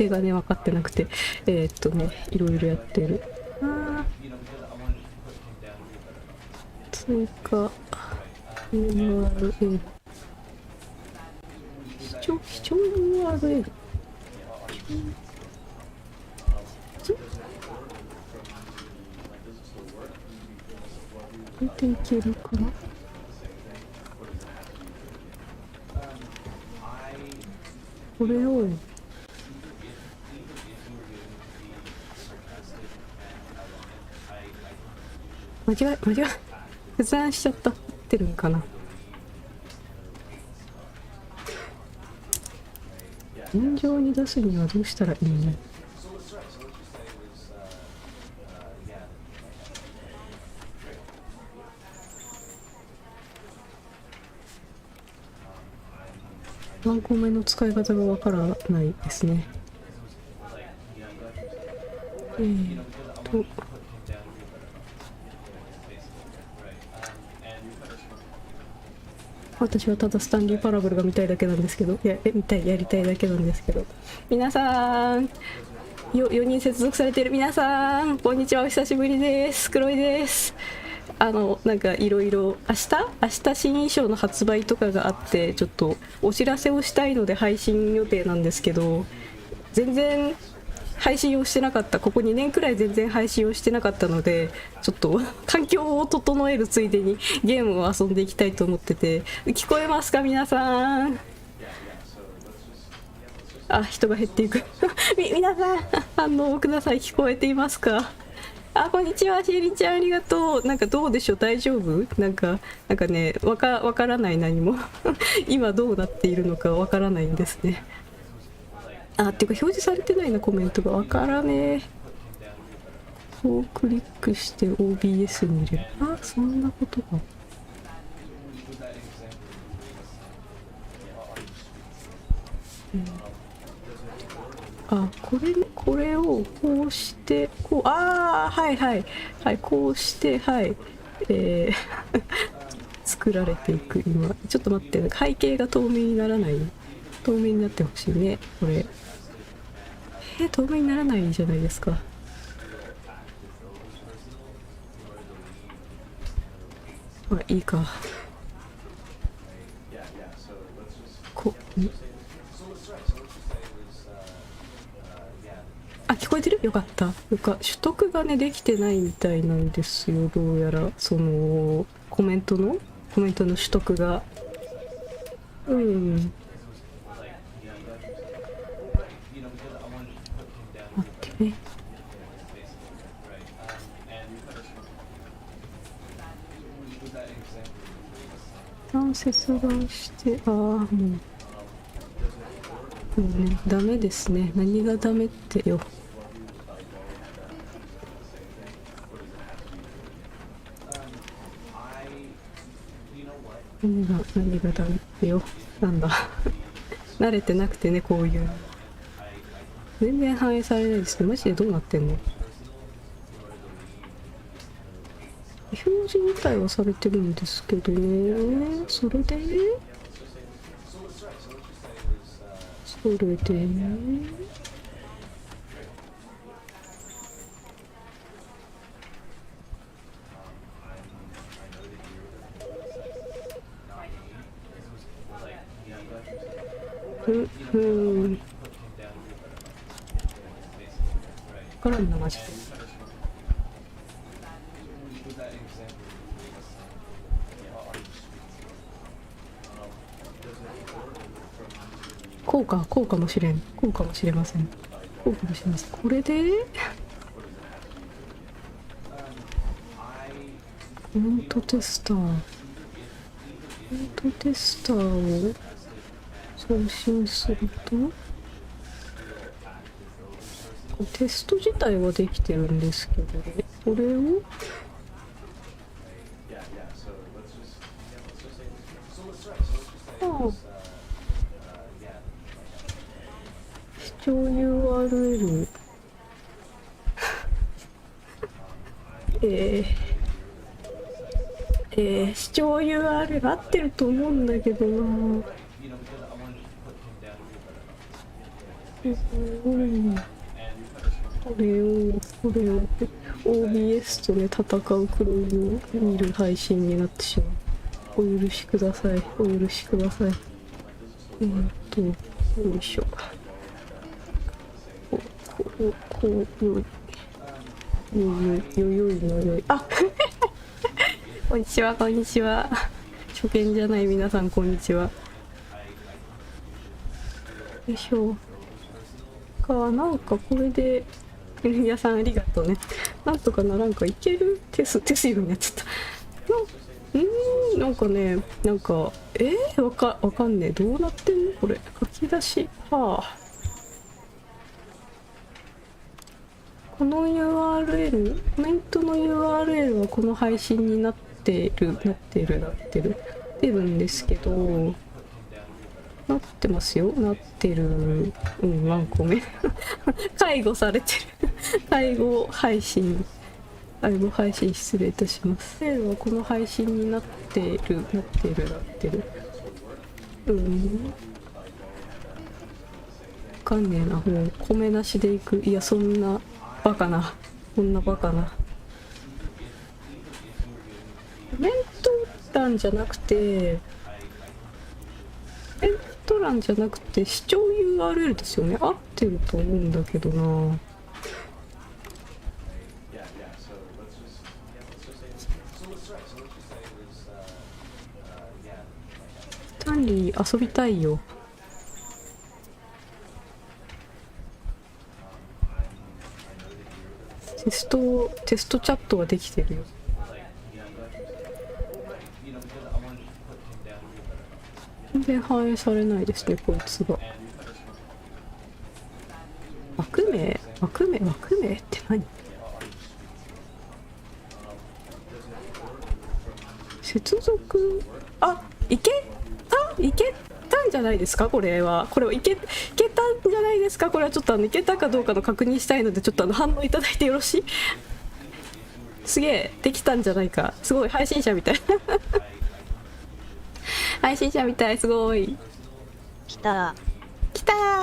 手がね分かってなくていろいろやってる。追加 URL 視聴 URL これでいけるかな。これを間違え不断しちゃったってるんかな。現状に出すにはどうしたらいいの。何個目の使い方がわからないですね。私はただスタンリーパラボルが見たいだけなんですけど、やりたいだけなんですけど、皆さん4人接続されている皆さん、こんにちは、お久しぶりです。黒いです。なんかいろいろ明日新衣装の発売とかがあって、ちょっとお知らせをしたいので配信予定なんですけど、全然配信をしてなかった、ここ2年くらい全然配信をしてなかったので、ちょっと環境を整えるついでにゲームを遊んでいきたいと思ってて。聞こえますか皆さん。あ、人が減っていく皆さん反応をください。聞こえていますか。こんにちは、しえりちゃん、ありがとう。なんかどうでしょう、大丈夫。なんかね、わからない、何も今どうなっているのかわからないんですね。っていうか表示されてないな、コメントがわからねえ。こうクリックして OBS に入れる。そんなことが。これをこうしてこう、はいこうして作られていく。今ちょっと待って、背景が透明にならない。透明になってほしいね、これ。透明にならないじゃないですか。いいか。聞こえてる？よかった。取得がねできてないみたいなんですよ。どうやらそのコメントの取得が。待ってね。切断して、もうね、ダメですね。何がダメってよ。何がダメってよ。なんだ慣れてなくてね、こういう全然反映されないですね。マジでどうなってんの。表示自体はされてるんですけどね。それでからんなマジで。こうかもしれん。こうかもしれません。こうかもしれません。これでフォントテスターを送信すると、テスト自体はできてるんですけどね、これを視聴 URL 視聴 URL 合ってると思うんだけどな。これを OBS とね戦う黒いを見る配信になってしまう。お許しください。よいしょ。よい。あこんにちは。初見じゃない皆さんこんにちは。よいしょ。なんかこれで皆さんありがとうね。なんとかならんかいける。手数料になっちゃった。なんかね、わかんねえ。どうなってんのこれ。書き出し。この URL、コメントの URL はこの配信になってるんですけど、なってますよ。なってる。何個目介護されてる介護配信失礼いたします。はこの配信になってる。わかんねえな。もう米なしでいく。いやそんなバカな。コメント欄じゃなくて視聴 URL ですよね。合ってると思うんだけどな。スタンリー遊びたいよ。テストチャットはできてるよ。全然反映されないですねこいつが。枠名って何？接続いけたんじゃないですか。これはいけたんじゃないですか。これはちょっといけたかどうかの確認したいのでちょっと反応いただいてよろしい？すげえできたんじゃないか。すごい配信者みたいすごい。来たー。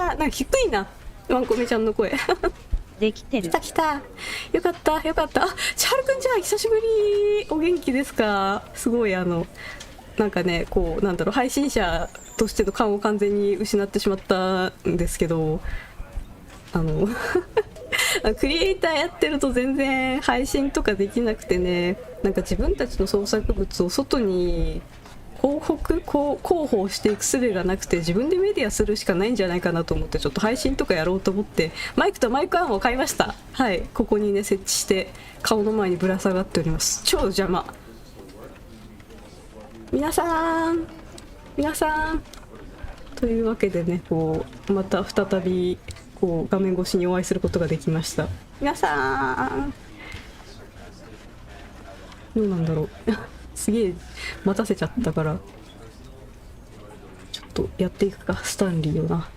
なんか低いなワンコメちゃんの声できてる。来た。よかった。千春くんじゃあ久しぶり。お元気ですか？すごいなんかね配信者としての感を完全に失ってしまったんですけどクリエイターやってると全然配信とかできなくてね、なんか自分たちの創作物を外に広報していく術がなくて自分でメディアするしかないんじゃないかなと思って、ちょっと配信とかやろうと思ってマイクとマイクアームを買いました。はい、ここにね設置して顔の前にぶら下がっております。超邪魔。皆さんというわけでね、また再び画面越しにお会いすることができました。皆さんどうなんだろうすげえ待たせちゃったからちょっとやっていくか。スタンリーよな。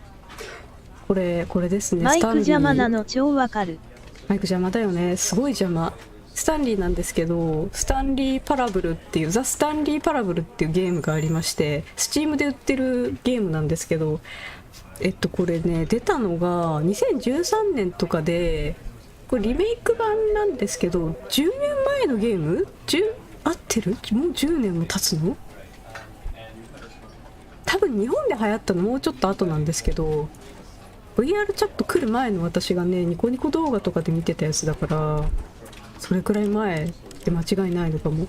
これですね。マイク邪魔なの超わかる。マイク邪魔だよね。すごい邪魔。スタンリーなんですけど、スタンリーパラブルっていう、ザ・スタンリーパラブルっていうゲームがありまして、スチームで売ってるゲームなんですけど、これね、出たのが2013年とかで、これリメイク版なんですけど、10年前のゲーム？合ってる？もう10年も経つの？多分日本で流行ったのもうちょっと後なんですけど、VR チャット来る前の私がね、ニコニコ動画とかで見てたやつだから、それくらい前で間違いないのかも。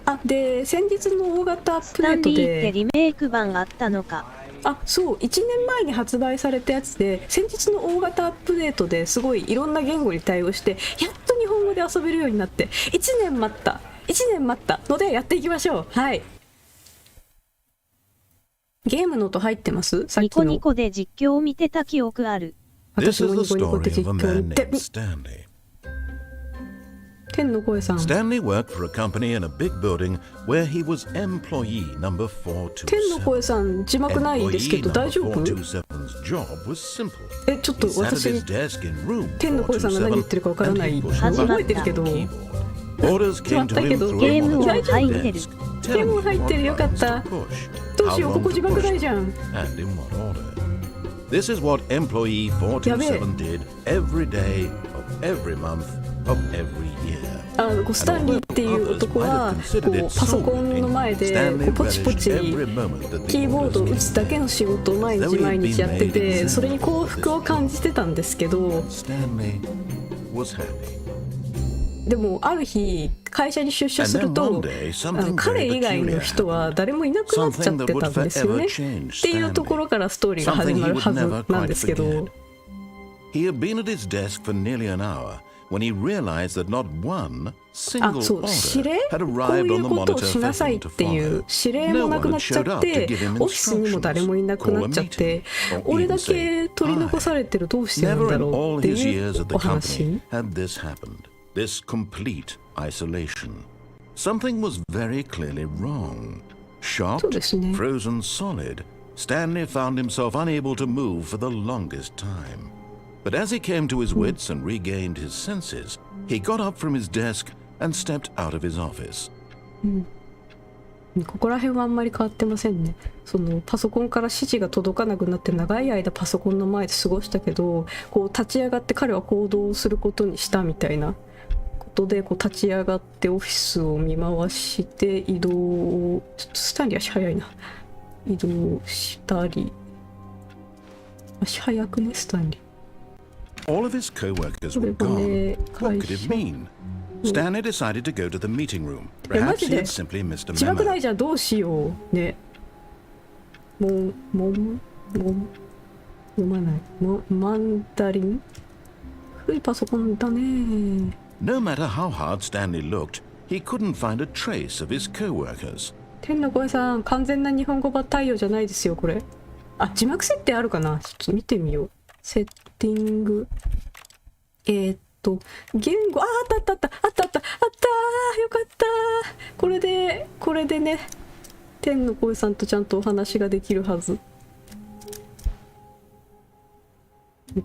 あ、で先日の大型アップデートスタンリーってで、リメイク版あったのか。あ、そう、1年前に発売されたやつで、先日の大型アップデートですごいいろんな言語に対応して、やっと日本語で遊べるようになって、1年待ったのでやっていきましょう。はい。ゲームの音入ってます？さっきの。ニコニコで実況を見てた記憶ある。私もニコニコで実況を見て。天の声さん。Stanley worked for a company in a big building where he was employee number 427. 天の声さん字幕ないですけど大丈夫？ちょっと私天の声さんが何言ってるかわからない。覚えてるけど。決まったけどゲーム音入ってる。ゲーム入ってる、よかった。どうしよう、ここ字幕ないじゃん。This is what employee 427 did every day of every month of every year. スタンリーっていう男はこうパソコンの前でこうポチポチキーボードを打つだけの仕事を毎日やってて、それに幸福を感じてたんですけど、でもある日会社に出社すると、彼以外の人は誰もいなくなっちゃってたんですよねっていうところからストーリーが始まるはずなんですけど、He had been at his desk for nearly an hour when he realized that not one single そう、 order 指令 had こう arrived い on う the ことを monitor しなさい for っ him て to いう follow. 指令もなくなっちゃって、オフィスにも誰もいなくなっちゃって、俺だけ取り残されてる、どうしてなん Never だ in ろう all って his いう years at the お話。 company had this happened. This complete isolation. Something was very clearly wrong. そう Shocked, ですね。 frozen solid, Stanley found himself unable to move for the longest time. But as he came to his wits and regained his senses, he got up from his desk and stepped out of his office. ここら辺はあんまり変わってませんね。そのパソコンから指示が届かなくなって長い間パソコンの前で過ごしたけど、こう立ち上がって彼は行動することにしたみたいなことで、こう立ち上がってオフィスを見回して移動を、ちょっとスタンリー足早いな、移動したり、足早くねスタンリー。 All of his co-workers こ were れも gone. ね、 What 会 could it 社 mean? Stanley decided to go to the meeting room. いやマ Perhaps ジ he で had simply missed a 字幕な memo. いじゃん、どうしようね。読まない。マンダリン、古いパソコンだね。 No matter how hard Stanley looked, he couldn't find a trace of his co-workers. 天の声さん、完全な日本語版対応じゃないですよこれ。あ、字幕設定あるかな、ちょっと見てみよう。セッティング、言語、あったよかった。これでね、天の声さんとちゃんとお話ができるはず。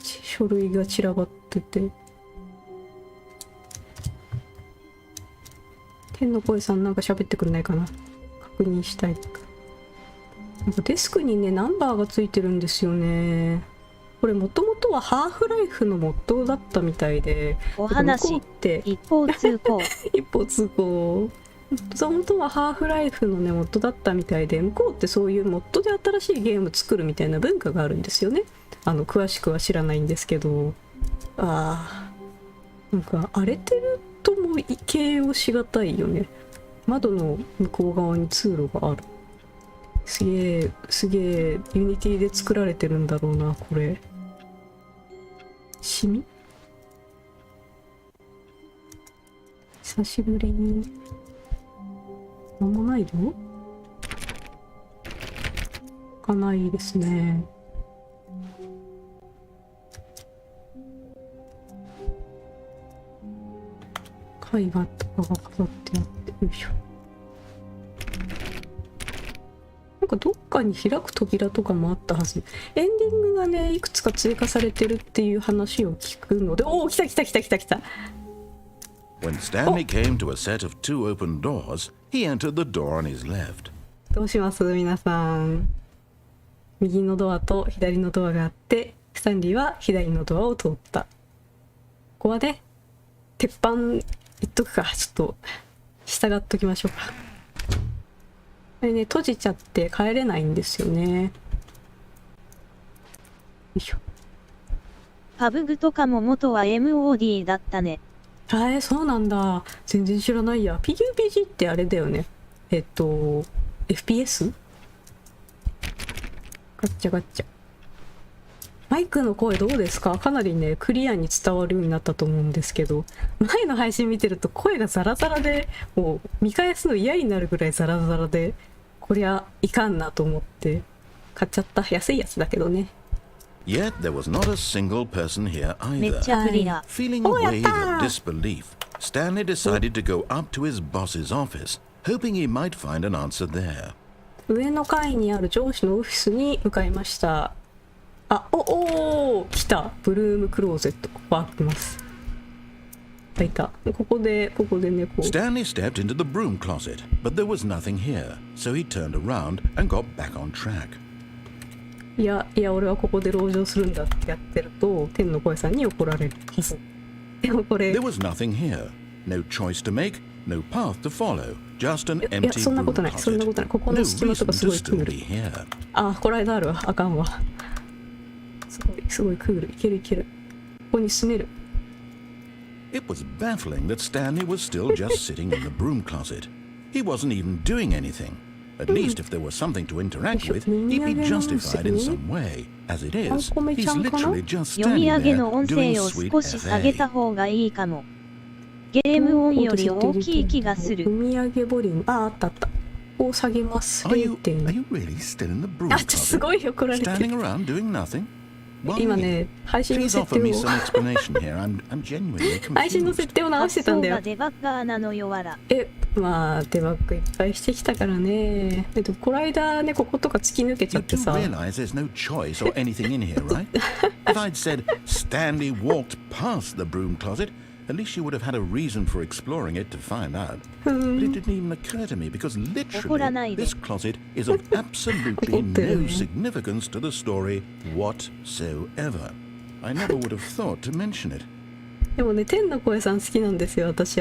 書類が散らばってて、天の声さんなんか喋ってくれないかな、確認したい。なんかデスクにねナンバーがついてるんですよね。これもともとはハーフライフのモットーだったみたいで、お話って一方通行。一方通行、本当はハーフライフのねモッドだったみたいで、向こうってそういうモッドで新しいゲーム作るみたいな文化があるんですよね。詳しくは知らないんですけど、なんか荒れてるとも形容しがたいよね。窓の向こう側に通路がある。すげえユニティで作られてるんだろうなこれ。シミ、久しぶりに。なんもないよ。開かないですね。絵画とかが飾ってあって、よいしょ。なんかどっかに開く扉とかもあったはず。エンディングがねいくつか追加されてるっていう話を聞くので、おお、来た。When Stanley came to a set of two open doors, he entered the door on his left. どうします皆さん。右のドアと左のドアがあって、スタンリーは左のドアを通った。ここはね、鉄板言っとくか、ちょっと従っときましょうか。これね、閉じちゃって帰れないんですよね。よいしょ。パブグとかも元は MOD だったね。そうなんだ。全然知らないや。PUBG ってあれだよね。FPS？ ガッチャガッチャ。マイクの声どうですか？かなりね、クリアに伝わるようになったと思うんですけど、前の配信見てると声がザラザラで、もう見返すの嫌になるぐらいザラザラで、こりゃいかんなと思って買っちゃった。安いやつだけどね。Yet there was not a single person here めっ either. ちゃクリア。Feeling a wave of disbelief, Stanley decided to go up to his boss's office, hoping he might find an answer there. 上の階にある上司のオフィスに向かいました。来た。ブルームクローゼット。ここ開きます。いた。ここでね、こう。Stanley stepped into the broom closet, but there was nothing here, so he turned around and got back on track. いや、俺はここで籠城するんだってやってると、天の声さんに怒られるはず。でもこれ。There was nothing here. No choice to make, no path to follow. Just an empty そんなこと broom ない。そんなことない。ここ closet. の No 隙間と reason かす to ごいクー still ル。 be here. これ間あるわ。あかんわ。すごいクール。いける。ここに住める。It was baffling that Stanley was still just sitting in the broom closet. He wasn't even doing anything. At least if there was something to interact with, he'd be justified in some way. As it is, he's literally just 読み standing 上げ there の音 doing 声を sweet 少し下げた FA. 方がいいかも。ゲーム音より大きい気がする。読み上げボリューム。あった。ここを下げます。Are you 0.2。really still in the broom す closet? ごいよ、怒られてる。 Standing around doing nothing? 今ね、配信の Please 設 offer 定 me を some explanation here. I'm genuinely 配信の設 confused. 定を直してたんだよ発想が。デバッガーなのよわら。まあデバッグいっぱいしてきたからね。この間ね、こことか突き抜けちゃ You って do さ。 realize there's no choice or anything in here, right? If I'd said Stanley walked past the broom closet, at least you would have had a reason for exploring it to find out. But it didn't even occur to me because literally this closet is of absolutely no significance to the story whatsoever. I never would have thought to mention it. でもね、天の声さん好きなんですよ。私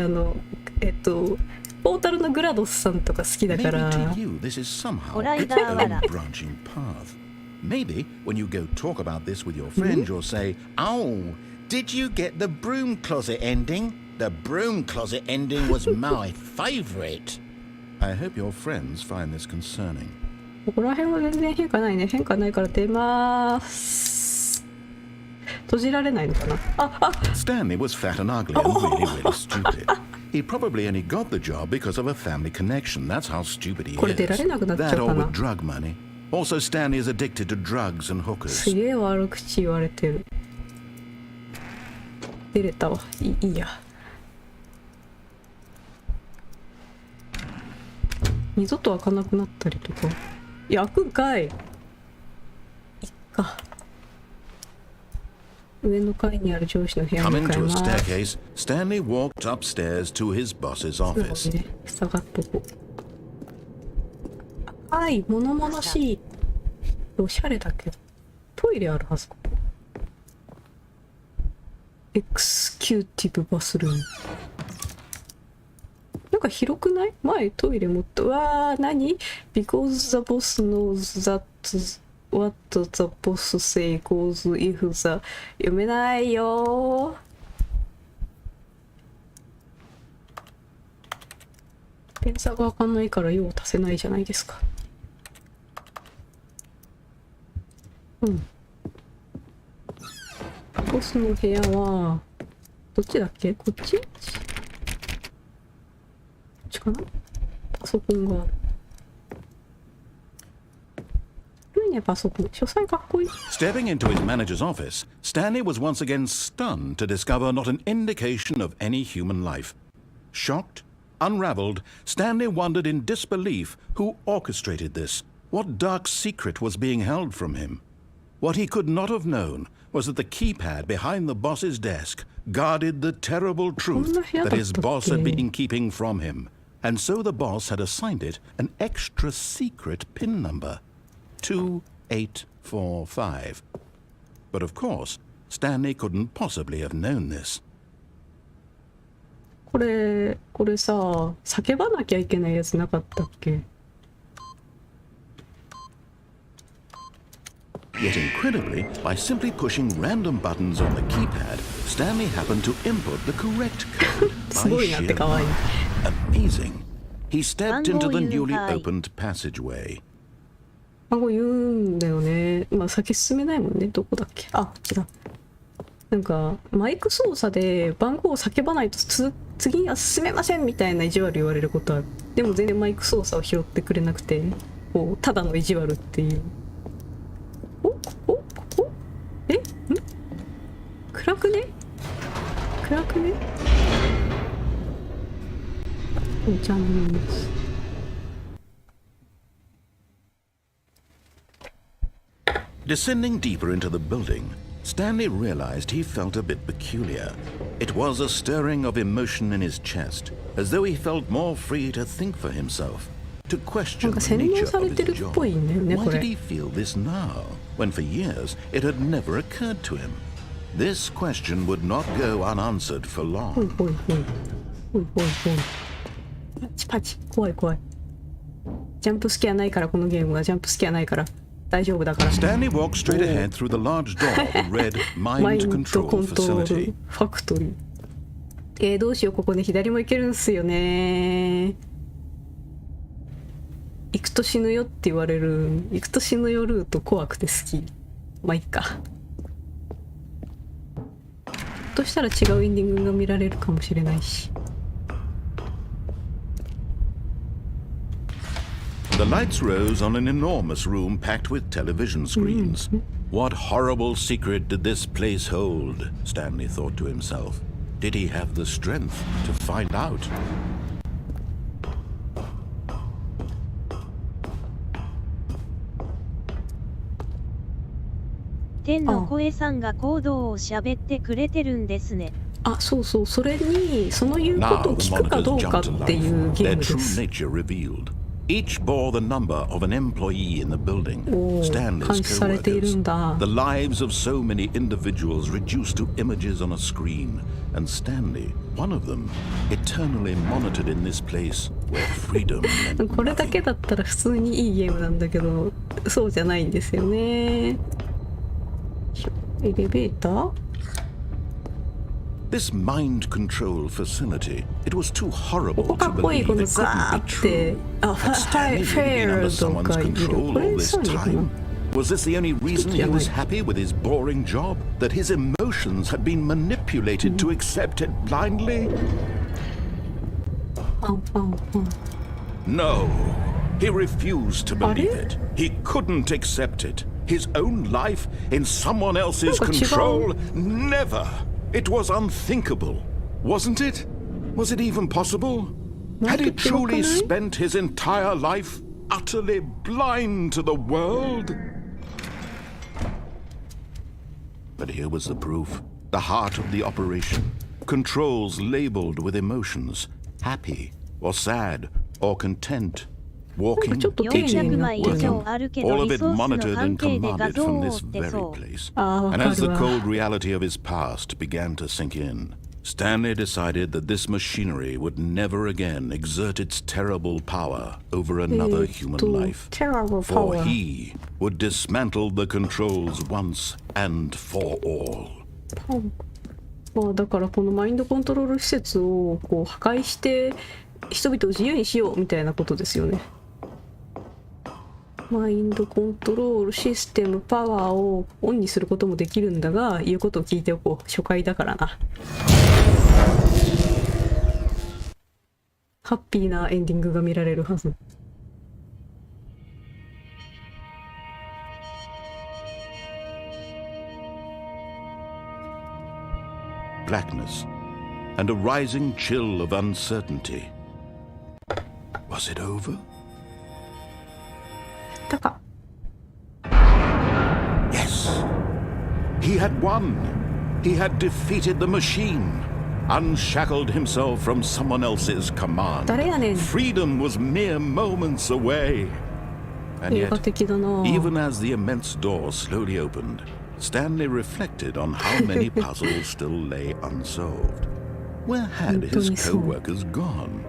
ポータルのグラドスさんとか好きだか Maybe ら。 to you this is somehow ホライ its ダーわ own ら。 branching path. Maybe when you go talk about this with your friends, you'll say, "Oh, did you get the broom closet ending? The broom closet ending was my favorite." I hope your friends find this concerning. ここら辺は全然変化ないね。変化ないから出まーす。閉じられないのかな。Stanley was fat and ugly and really stupid. He probably only got the job because of a family connection. That's how stupid he これ出ら is. れなくなっちゃ That う or かな。 with drug money. Also, Stanley is addicted to drugs and す hookers. げえ悪口言われてる。出れたわ。いいや。二度と開かなくなったりとか。開くんかい。いっか。上の階にある上司の部屋に Coming 向かい to a ます。 staircase, Stanley walked upstairs to his boss's すご office. いね。下がっとこう。赤い物々しい。おしゃれだけど。トイレあるはず。ここエクスキューティブバスルーム。なんか広くない？前トイレ持った。うわー、何？ Because the boss knows that what the boss say goes if the 読めないよー。ペン差が開かないから用を足せないじゃないですか。ボスの部屋はどっちだっけ？こっち？こっちかな？パソコンがある。いいね、パソコン。書斎かっこいい。 Stepping into his manager's office, Stanley was once again stunned to discover not an indication of any human life. Shocked, unraveled, Stanley wondered in disbelief who orchestrated this. What dark secret was being held from him? What he could not have known was that the keypad behind the boss's desk guarded the terrible truth that his boss had been keeping from him, and so the boss had assigned it an extra secret PIN number, 2845. But of course, Stanley couldn't possibly have known this. これさ、叫ばなきゃいけないやつなかったっけ？ Yet incredibly, by simply pushing random buttons on the keypad, Stanley happened to input the correct code by sheer luck. Amazing. He stepped into the newly opened passageway. 番号言うんだよね。まあ先進めないもんね。どこだっけ？あ、こっちだ。なんかマイク操作で番号を叫ばないと次には進めませんみたいな意地悪言われることは、でも全然マイク操作を拾ってくれなくて、こうただの意地悪っていう。ここ？え？ん？暗くね？暗くね？お茶飲みます。Descending deeper into the building, Stanley realized he felt a bit peculiar. It was a stirring of emotion in his chest, as though he felt more free to think for himself, to question the nature of his job. Why did he feel this now, when for years it had never occurred to him? This question would not go unanswered for long. パチパチ、怖い怖い。ジャンプスケアないから、このゲームはジャンプスケアないから大丈夫だから。Stanley walked straight ahead through the large door that read Mind Control Facility. ファクトリー。どうしよう、ここね、左も行けるんすよね。行くと死ぬよって言われる、行くと死ぬよルート怖くて好き。まあいっか。ひょっとしたら違うエンディングが見られるかもしれないし。The lights rose on an enormous room packed with television screens. What horrible secret did this place hold? Stanley thought to himself. Did he have the strength to find out? 天の声さんが行動を喋ってくれてるんですね。あ、そうそう、それにその言うことを聞くかどうかっていうゲームです。Each bore the number of an employee in the building, Stanley's co-workers, the lives of so many individuals reduced to images on a screen, and Stanley, one of them, eternally monitored in this place where freedom meant nothing. これだけだったら普通にいいゲームなんだけど、そうじゃないんですよね。エレベーター？This mind control facility, it was too horrible to believe it couldn't be true. Had Stanley been under someone's control all this time? Was this the only reason he was happy with his boring job? That his emotions had been manipulated to accept it blindly? No, he refused to believe it. He couldn't accept it. His own life in someone else's control? Never! It was unthinkable, wasn't it? Was it even possible? Had he truly spent his entire life utterly blind to the world? But here was the proof, the heart of the operation. Controls labeled with emotions, happy or sad or content. Walking, eating, working, all of it monitored and commanded from this very place. And as the cold reality of his past began to sink in, Stanley decided that this machinery would never again exert its terrible power over another human life. For he would dismantle the controls once and for all. まあだからこのマインドコントロール施設をこう破壊して人々を自由にしようみたいなことですよね。マインドコントロールシステムパワーをオンにすることもできるんだが、言うことを聞いておこう。初回だからな。ハッピーなエンディングが見られるはず。Blackness and a rising chill of uncertainty. Was it over? Yes, he had won. He had defeated the machine, unshackled himself from someone else's command. 誰やねん。 Freedom was mere moments away. And 映画 yet, 的だな。 even as the immense door slowly opened, Stanley reflected on how many puzzles still lay unsolved. Where had his co-workers gone?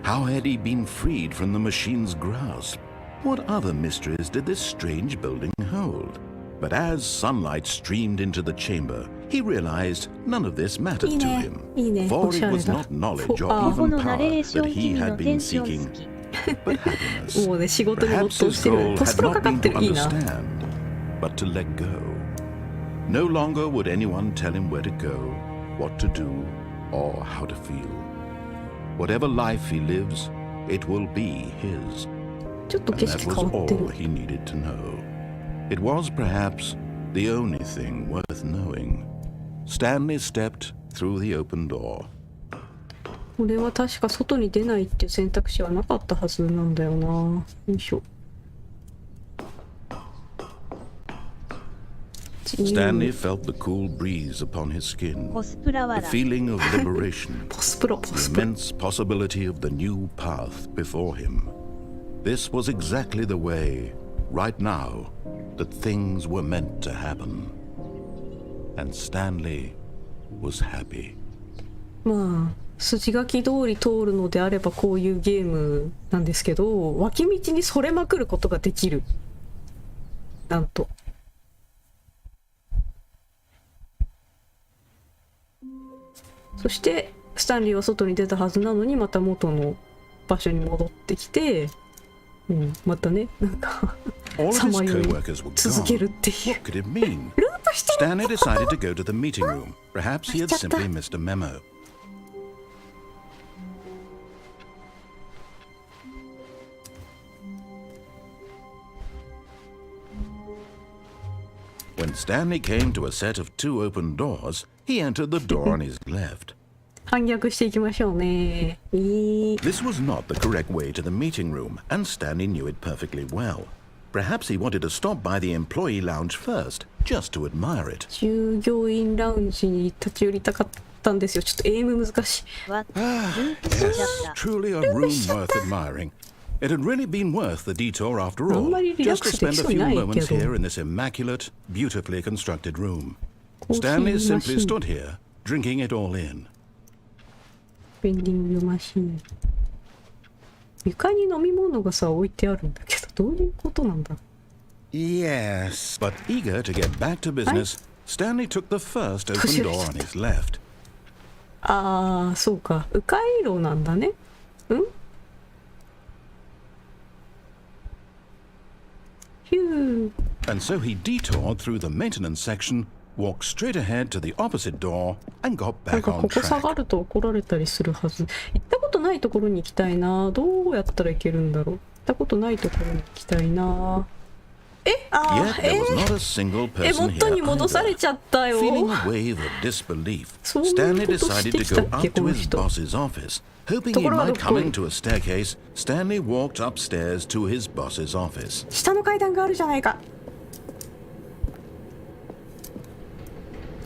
How had he been freed from the machine's grasp? What other mysteries did this strange building hold? But as sunlight streamed into the chamber, he realized none of this mattered to him, for it was not knowledge or こ even のナ power レーショ that ン he 君の had テ been ンション seeking, 好き。 but happiness. もうね、仕事に没 Perhaps 頭 his してる。 goal ポス had プロか not かっ been て to る。いいな。 understand, but to let go. No longer would anyone tell him where to go, what to do, or how to feel. Whatever life he lives, it will be his. ちょっと And 景 that 色 was 変わって all る。 he needed to know. It was perhaps the only thing worth knowing. Stanley stepped through the open door. これは確か外に出ないっていう選択肢はなかったはずなんだよな。よいしょ。Stanley felt the cool breeze upon his skin, コスプラ the 笑 feeling of liberation, ポスプロ、ポ the スプロ。 immense possibility of the new path before him. This was exactly the way, right now, that things were meant to happen. And Stanley was happy. まあ筋書き通り通るのであればこういうゲームなんですけど、脇道にそれまくることができる。なんと。そしてスタンリーは外に出たはずなのにまた元の場所に戻ってきて、またね、なんか All of さ his まよい co-workers were 続ける gone. っていう。 What could it mean? ループしてる。 Stanley decided to go to the meeting room. Perhaps he had simply missed a memo. When Stanley came to a set of two open doors, he entered the door on his left. 反逆していきましょうね。This was not the correct way to the meeting room, and Stanley knew it perfectly well. Perhaps he wanted to stop by the employee lounge first, just to admire it. 従業員ラウンジに立ち寄りたかったんですよ。ちょっとエイム難しい。わ、ループしちゃっ Yes, た。 truly a room worth admiring. It had really been worth the detour after あん all, まりリラッ just ク to スで spend き a そうに few ないけ moments ど。 here in this immaculate, beautifully constructed room. コーヒー Stanley マ simply シン、 stood here, drinking it all in. ベンディングマシン。床に飲み物がさ置いてあるんだけど、どういうことなんだ。 Yes, but eager to get back to business, Stanley took the first open door on his left. ああ、そうか。迂回路なんだね。ヒュー。 And so he detoured through the maintenance section, walked straight ahead to the opposite door, and got なん back か on ここ下 track. がると怒られたりするはず。行ったことないところに行きたいな。どうやったら行けるんだろう。行ったことないところに行きたいな。Yet there was not a single person 元に here 戻され either. ちゃったよ。 Feeling a wave of disbelief, そういう Stanley ことし decided て to きた go っけ、 up こ to の his 人。 boss's office. Hoping と he ころが might どっ come こい。 into a staircase, Stanley walked upstairs to his boss's office. 下の階段があるじゃないか。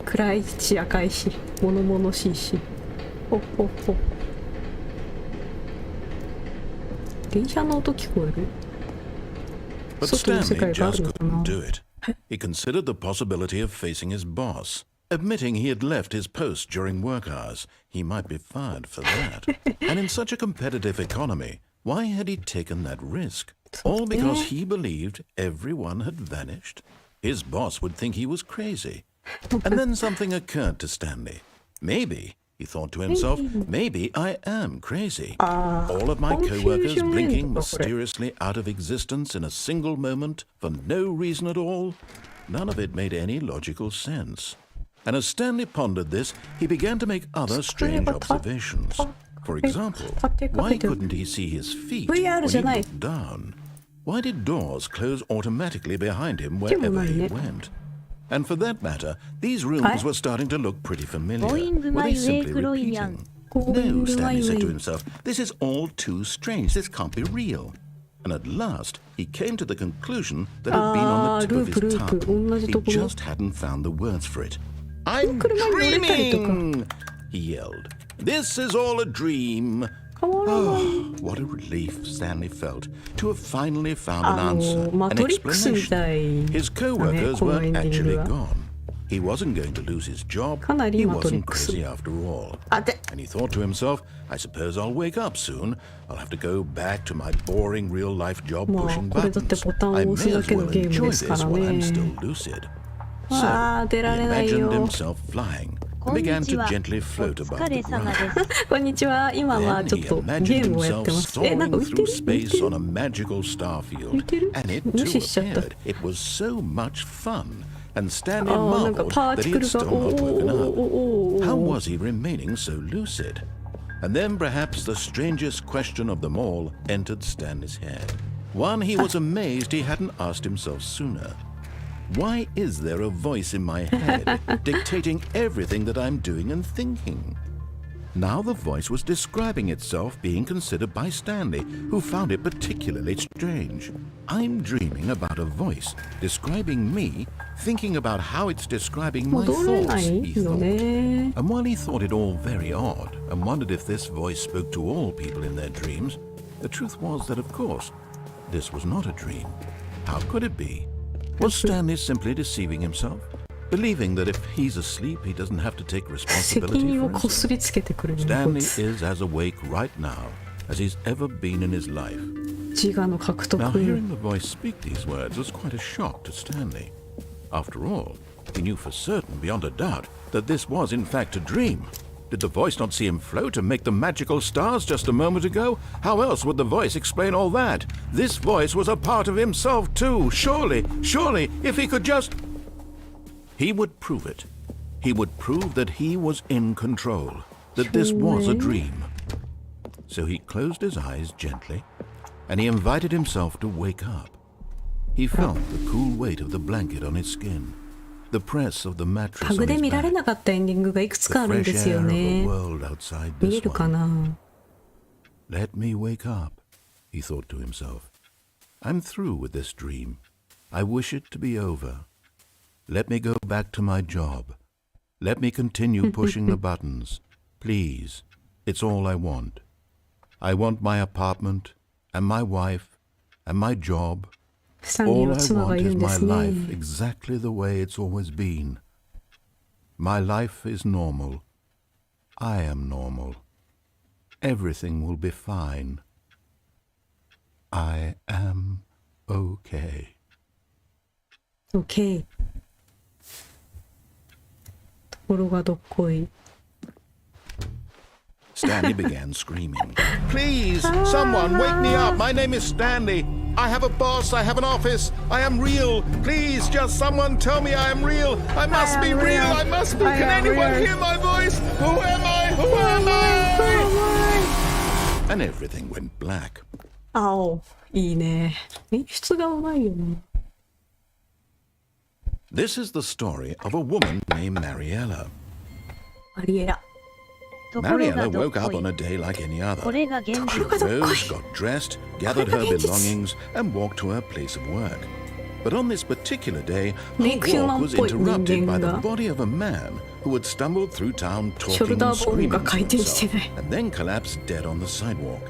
暗いし赤いし物々しいし。ほっほっほ。電車の音聞こえる。 But 外の世 Stanley 界がある just のか couldn't な。 do it. He considered the possibility of facing his boss. Admitting he had left his post during work hours, he might be fired for that. And in such a competitive economy, why had he taken that risk? All because he believed everyone had vanished? His boss would think he was crazy. And then something occurred to Stanley. Maybe, he thought to himself, maybe I am crazy. All of my co-workers confusion blinking とかこれ。 mysteriously out of existence in a single moment for no reason at all? None of it made any logical sense. And as Stanley pondered this, he began to make other strange observations. For example, why couldn't he see his feet when he looked down? Why did doors close automatically behind him wherever he went? And for that matter, these rooms were starting to look pretty familiar. Were they simply repeating? No, Stanley said to himself, this is all too strange. This can't be real. And at last, he came to the conclusion that had been on the tip of his tongue. He just hadn't found the words for it. I'm 車に乗れたりとか dreaming! He yelled. This is all a dream. 変わらない。 Oh, what a relief Stanley felt to have finally found an answer, マ an トリックスみ explanation. たい His だね、 co-workers このエン weren't ディング actually は。 gone. He wasn't going to lose his job. かなり He マトリッ wasn't クス。 crazy after all. あ、で、 And he thought to himself, I suppose I'll wake up soon. I'll have to go back to my boring real-life job まあ pushing これだって buttons. ボタンを I 押す may だ as けの well ゲーム enjoy ですか this ら while I'm ね。 still lucid. わあ、 So 出 he られない imagined よ。 himself flying こ and んに began ち to は。お gently float above 疲 the れ様 ground. です。こんにちは。今は Then ちょっ he とゲ imagined ームをやっ himself てます。なんか soaring 浮いて through る浮いて space る on a magical star 浮 field, いてる and it 無 too 視しちゃった。 appeared. It was so much fun, and Stanley ああ、なんか marveled パー that ティ he ク had ルが still お not お woken お up. おお How お was he remaining so lucid? And then perhaps the strangest question of them all entered Stanley's head. One he was amazed he hadn't asked himself sooner. Why is there a voice in my head dictating everything that I'm doing and thinking? Now the voice was describing itself being considered by Stanley, who found it particularly strange. I'm dreaming about a voice describing me, thinking about how it's describing my 戻れな thoughts, い he よ thought. ね。 And while he thought it all very odd and wondered if this voice spoke to all people in their dreams, the truth was that, of course, this was not a dream. How could it be? Was Stanley simply deceiving himself? Believing that if he's asleep, he doesn't have to take 責 responsibility 任 for をこっ himself? そりつけてくるね。こ Stanley いつ is as awake right now as he's ever been in his life. 自我の獲得。 Now, hearing the voice speak these words was quite a shock to Stanley. After all, he knew for certain, beyond a doubt, that this was in fact a dream. Did the voice not see him float and make the magical stars just a moment ago? How else would the voice explain all that? This voice was a part of himself too. Surely, if he could just... He would prove it. He would prove that he was in control, that this was a dream. So he closed his eyes gently, and he invited himself to wake up. He felt the cool weight of the blanket on his skin, the press of the タ mattress グ on で his 見られ back, なかったエンディングがいくつ the かあるん fresh ですよ air of a ね。 world outside 見れ this るか one. な。 Let me wake up, he thought to himself. I'm through with this dream. I wish it to be over. Let me go back to my job. Let me continue pushing the buttons. Please, it's all I want. I want my apartment, and my wife, and my job. スタンリー All は I 妻が want いる is んで my す life ね。 exactly the way it's always been. My life is normal. I am normal. Everything will be fine. I am okay. OK。ところがどっこい。 Stanley began screaming. Please, someone wake me up. My name is Stanley. I have a boss. I have an office. I am real. Please, just someone tell me I am real. I must be real. I must be. Can anyone hear my voice? Who am I? Who am I? And everything went black. 青。いいね。演出がうまいよね。 This is the story of a woman named Mariella. マリエラ。ところ Mariella がどっ woke up こ on a い。 day like any こ other. れが現 She 実。 rose, got dressed, gathered her belongings, and walked to her place of work. But on this particular day, her walk was interrupted by the body of a man who had stumbled through town talking and screaming to himself, and then collapsed dead on the sidewalk.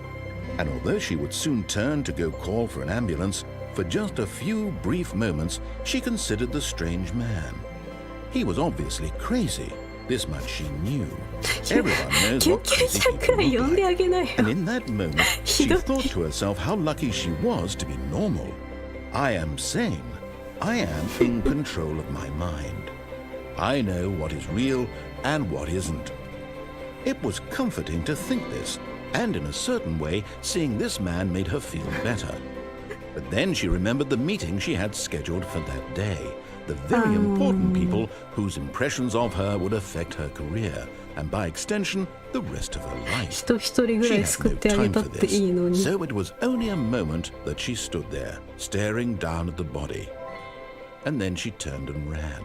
And although she would soon turn to go call for an ambulance, for just a few brief moments she considered the strange man. He was obviously crazy. This much she knew. Everyone knows 救 what 急 crazy 車くらい people 呼ん look であ like. げないよ。 And in that moment, she ひどい。 thought to herself how lucky she was to be normal. I am sane. I am in control of my mind. I know what is real and what isn't. It was comforting to think this, and in a certain way, seeing this man made her feel better. But then she remembered the meeting she had scheduled for that day. The very important people whose impressions of her would affect her career, and by extension, the rest of her life. 人一人ぐら She い had 救っ no てあげ time た for ってい this, いのに。 so it was only a moment that she stood there, staring down at the body. And then she turned and ran.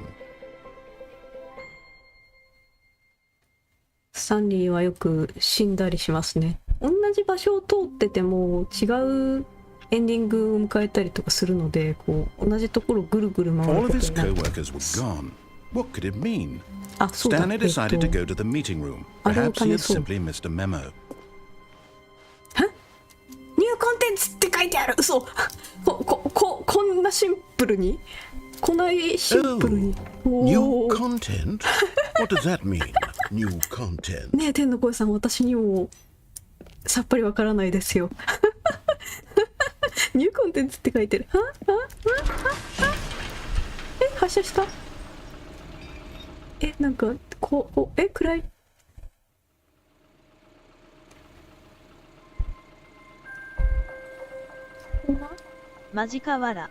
スタンリーはよく死んだりしますね。同じ場所を通ってても違うエンディングを迎えたりとかするので、こう同じところをぐるぐる回 All る of こと his になる。 co-workers were gone, What could it mean? あ、そうだ。Stanley decided to go to the meeting room. あれを Perhaps he 試 had そう。simply missed a memo. ニューコンテンツって書いてある。嘘。こんなシンプルに。こないシンプルに。New content? What does that mean? New content. ねえ、天の声さん、私にもさっぱりわからないですよ。ニューコンテンツって書いてる。え、発射した。なんか暗い。マジかわら。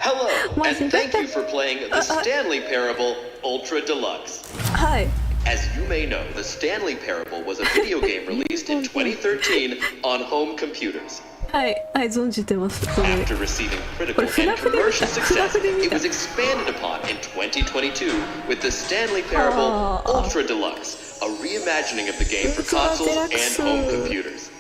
Hello, and thank you for playing the Stanley Parable Ultra Deluxe. はい。As you may know, the Stanley Parable was a video game released in 2013 on home computers. はい、存じてます。After receiving critical and commercial success, it was expanded upon in 2022 with the Stanley Parable Ultra Deluxe, a reimagining of the game for consoles and home computers.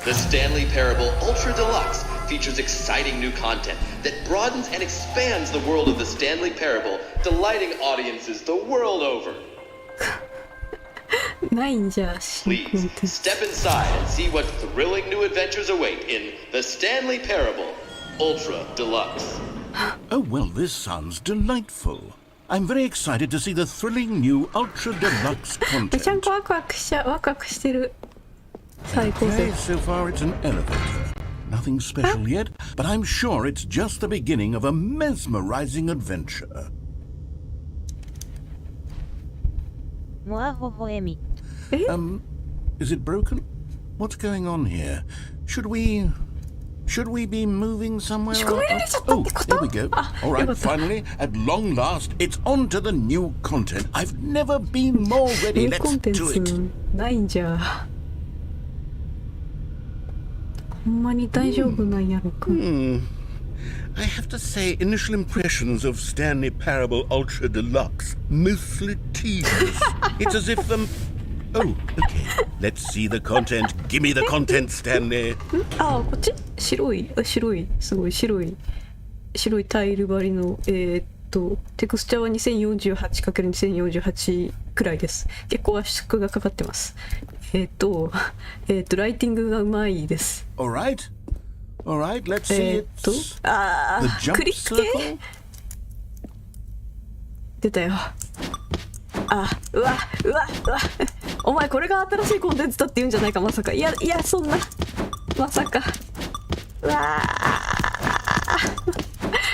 The Stanley Parable Ultra Deluxe features exciting new content that broadens and expands the world of the Stanley Parable, delighting audiences the world over. ないんじゃ、新コンテン Please ツ。 step inside and see what thrilling new adventures await in the Stanley Parable Ultra Deluxe. Oh, well, this sounds delightful. I'm very excited to see the thrilling new Ultra Deluxe めちゃん content. こワクワクしてる。最高 Okay, です。 so far it's an elevator. Nothing special yet, but I'm sure it's just the beginning of a mesmerizing adventure. もあほほえみ。Is it broken? What's going on here? Should we be moving somewhere? Oh, there we go. All right, finally, at long last, it's on to the new content. I've never been more ニ ready. ューコン Let's テン do it. ツないんじゃ。ほんまに大丈夫なんやろか。I have to say, initial impressions of Stanley Parable Ultra Deluxe mostly tease. It's as if Oh, okay. Let's see the content. Give me the content, Stanley. あ、こっち白い、すごい白いタイル張りのテクスチャーは 2048×2048 くらいです。結構圧縮がかかってます。ライティングがうまいです。All right, let's see it. ク The リ jump ック系 circle? 出たよ。うわお前これが新しいコンテンツだって言うんじゃないか、まさか。いやそんな、まさか。うわ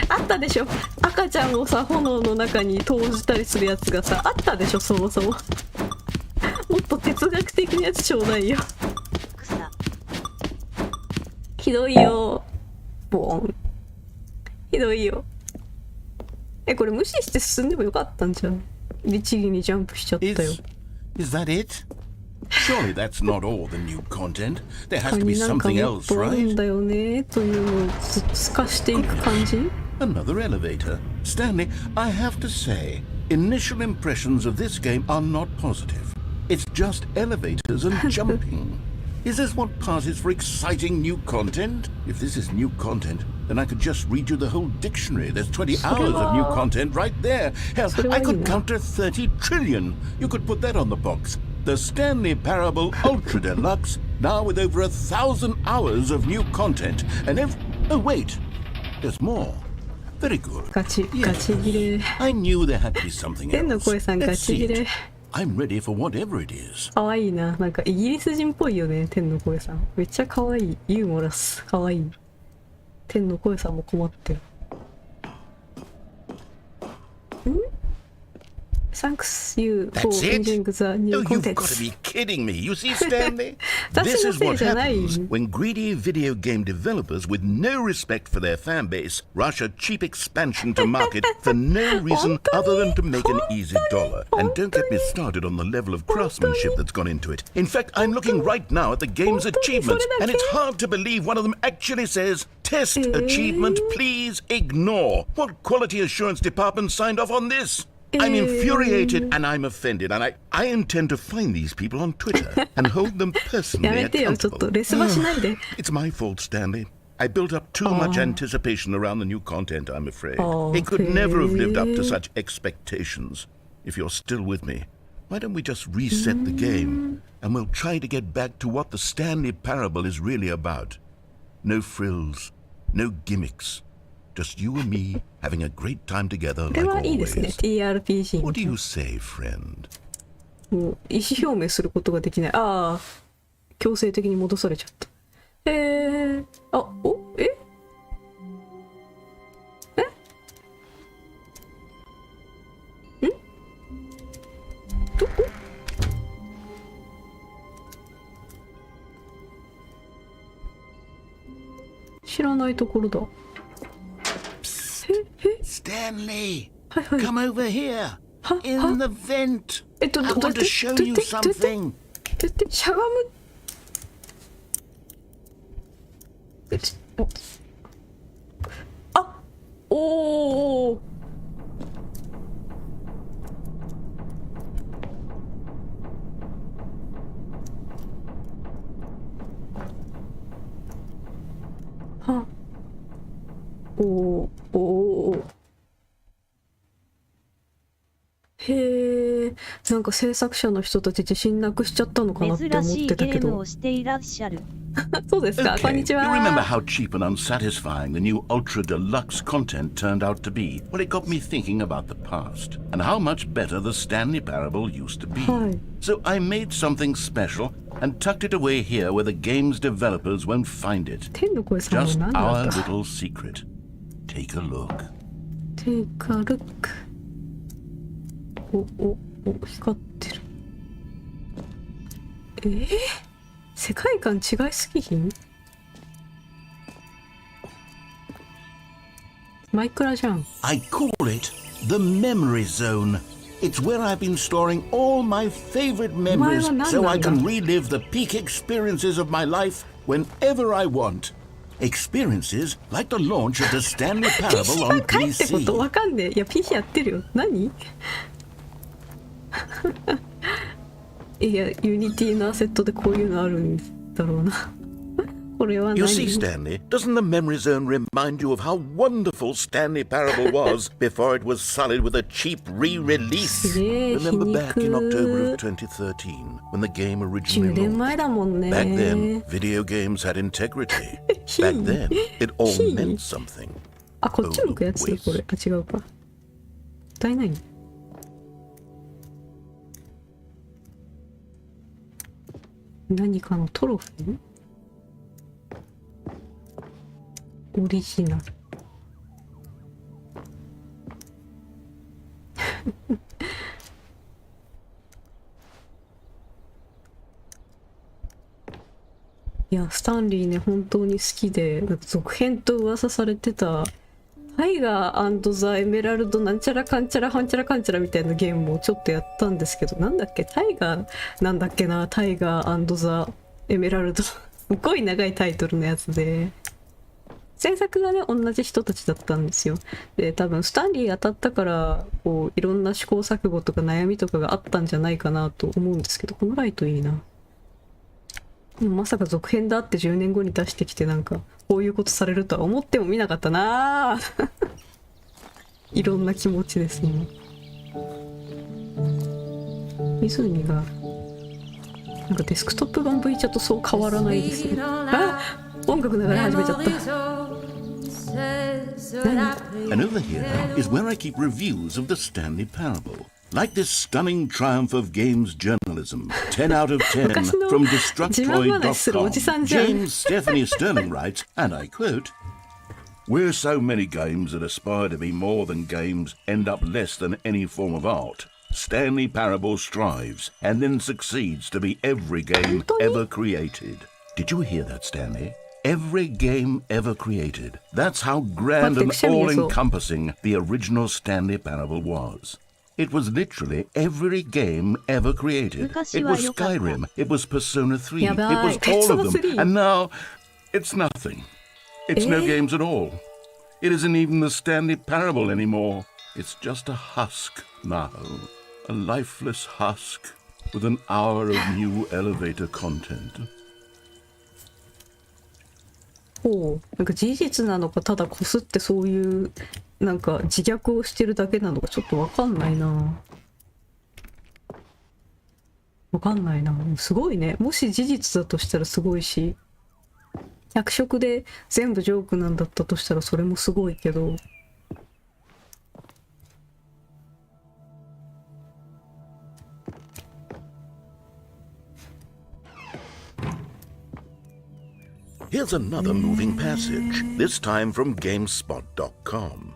あったでしょ、赤ちゃんをさ炎の中に投じたりするやつがさあったでしょ。そもそももっと哲学的なやつちょうだいよ。草。ひどいよ、ボーン。ひどいよ。これ無視して進んでもよかったんじゃん。律儀にジャンプしちゃったよ。 Is that it? Surely that's not all the new content. There has 他 to be になんか something もっ else, とあるん right? だよねというのを透かしていく感じ。 Another elevator. Stanley, I have to say, initial impressions of this game are not positive. It's just elevators and jumping. Is this what passes for exciting new content? If this is new content, then I could just read you the whole dictionary. There's 20 hours of new content right there. Hell, I could count to 30 trillion. You could put that on the box. The Stanley Parable Ultra Deluxe, now with over 1,000 hours of new content. And oh wait, there's more. Very good. ガチギレ。 I knew there had to be something 天の else. 声さんガ Let's チ see ギレ。 it. I'm ready for whatever it is. かわいいな。なんかイギリス人っぽいよね、天の声さん。めっちゃかわいい。ユーモラス。かわいい。天の声さんも困ってる。Thanks you for That's it? enjoying the new Oh, you've content. got to be kidding me. You see, Stanley? That's This is what のせいじゃない。 happens when greedy video game developers with no respect for their fan base rush a cheap expansion to market for no reason other than to make an easy dollar. And don't get me started on the level of craftsmanship that's gone into it. In fact, I'm looking right now at the game's achievements, and it's hard to believe one of them actually says, "Test achievement, please ignore." What quality assurance department signed off on this? I'm infuriated and I'm offended, and I intend to find these people on Twitter and hold them や personally めてよ、ちょっと accountable. レスバしないで。 It's my fault, Stanley. I built up too much anticipation around the new content, I'm afraid. It could Okay. never have lived up to such expectations. If you're still with me, why don't we just reset the game, and we'll try to get back to what the Stanley Parable is really about. No frills, no gimmicks. Just you and me having a great time together これ like はいいですね。 always. TRPG み What た do いな you say, friend? もう意思表明することができない。ああ、強制的に戻されちゃった。あ、えどこ？知らないところだ。Stanley, はいはい。 come over here. は In the vent. ど I ど want ど to show you something. しゃがむ。あ、おお。は。おお。へえ、なんか制作者の人たち自信なくしちゃったのかなって思っ珍しいゲてたけど。ームをしていらっしゃる。そうですか。こん Okay, にち you remember は。 how cheap and unsatisfying the new Ultra Deluxe content turned out to be? Well, it got me thinking about the past and how much better the Stanley Parable used to be. Hi. So I made something special and tucked it away here where the game's developers won't find it. 天の声さんは Just 何だ our った？ little secret. Take a look. テイカルック。光ってる。世界観違いすぎひん？マイクラじゃん。I call it the memory zone. It's where I've been storing all my favorite memories so I can relive the peak experiences of my life whenever I want. Experiences like the launch of the Stanley PC Parable 版 on かいってこと PC. わかんねえ。いや PC やってるよ。何？いやユニティのアセットでこういうのあるんだろうな。これは何？ You see, Stanley, doesn't the memory zone remind you of how wonderful Stanley Parable was before it was sullied with a cheap re-release? Yeah, Remember back in 皮肉。 October of 2013 when the game 10 originally 年 launched? 前だもんね。 Back then, video games had integrity. Back then, it all meant something. あ、こっち向くやつこれ。あ、違うか。第何？何かのトロフィー？オリジナル。いやスタンリーね本当に好きで、なんか続編と噂されてたタイガー&ザ・エメラルドなんちゃらかんちゃらはんちゃらかんちゃらみたいなゲームをちょっとやったんですけど、なんだっけタイガーなんだっけな、タイガー&ザ・エメラルドすごい長いタイトルのやつで、制作がね同じ人たちだったんですよ。で多分スタンリー当たったからこういろんな試行錯誤とか悩みとかがあったんじゃないかなと思うんですけど、このライトいいな。でもまさか続編だって10年後に出してきてなんかこういうことされるとは思ってもみなかったないろんな気持ちですね。湖がなんかデスクトップ版 V チャとそう変わらないですね。あ、音楽流れ始めちゃった。何？ And over here is where I keep reviews of the Stanley Parable. Like this stunning triumph of games journalism, 10 out of 10 from Destructoid.com. James Stephanie Sterling writes, and I quote, "Where so many games that aspire to be more than games end up less than any form of art, Stanley Parable strives and then succeeds to be every game ever created." Did you hear that, Stanley? Every game ever created. That's how grand and all-encompassing the original Stanley Parable was. It was literally every game ever created. It was Skyrim, it was Persona 3, it was all of them, and now it's nothing. It's no games at all. It isn't even the Stanley Parable anymore. It's just a husk now, a lifeless husk with an hour of new elevator content. ほう、なんか事実なのかただこすってそういうなんか自虐をしてるだけなのかちょっとわかんないな。わかんないな。すごいね。もし事実だとしたらすごいし、脚色で全部ジョークなんだったとしたらそれもすごいけど。Here's another moving passage, this time from GameSpot.com.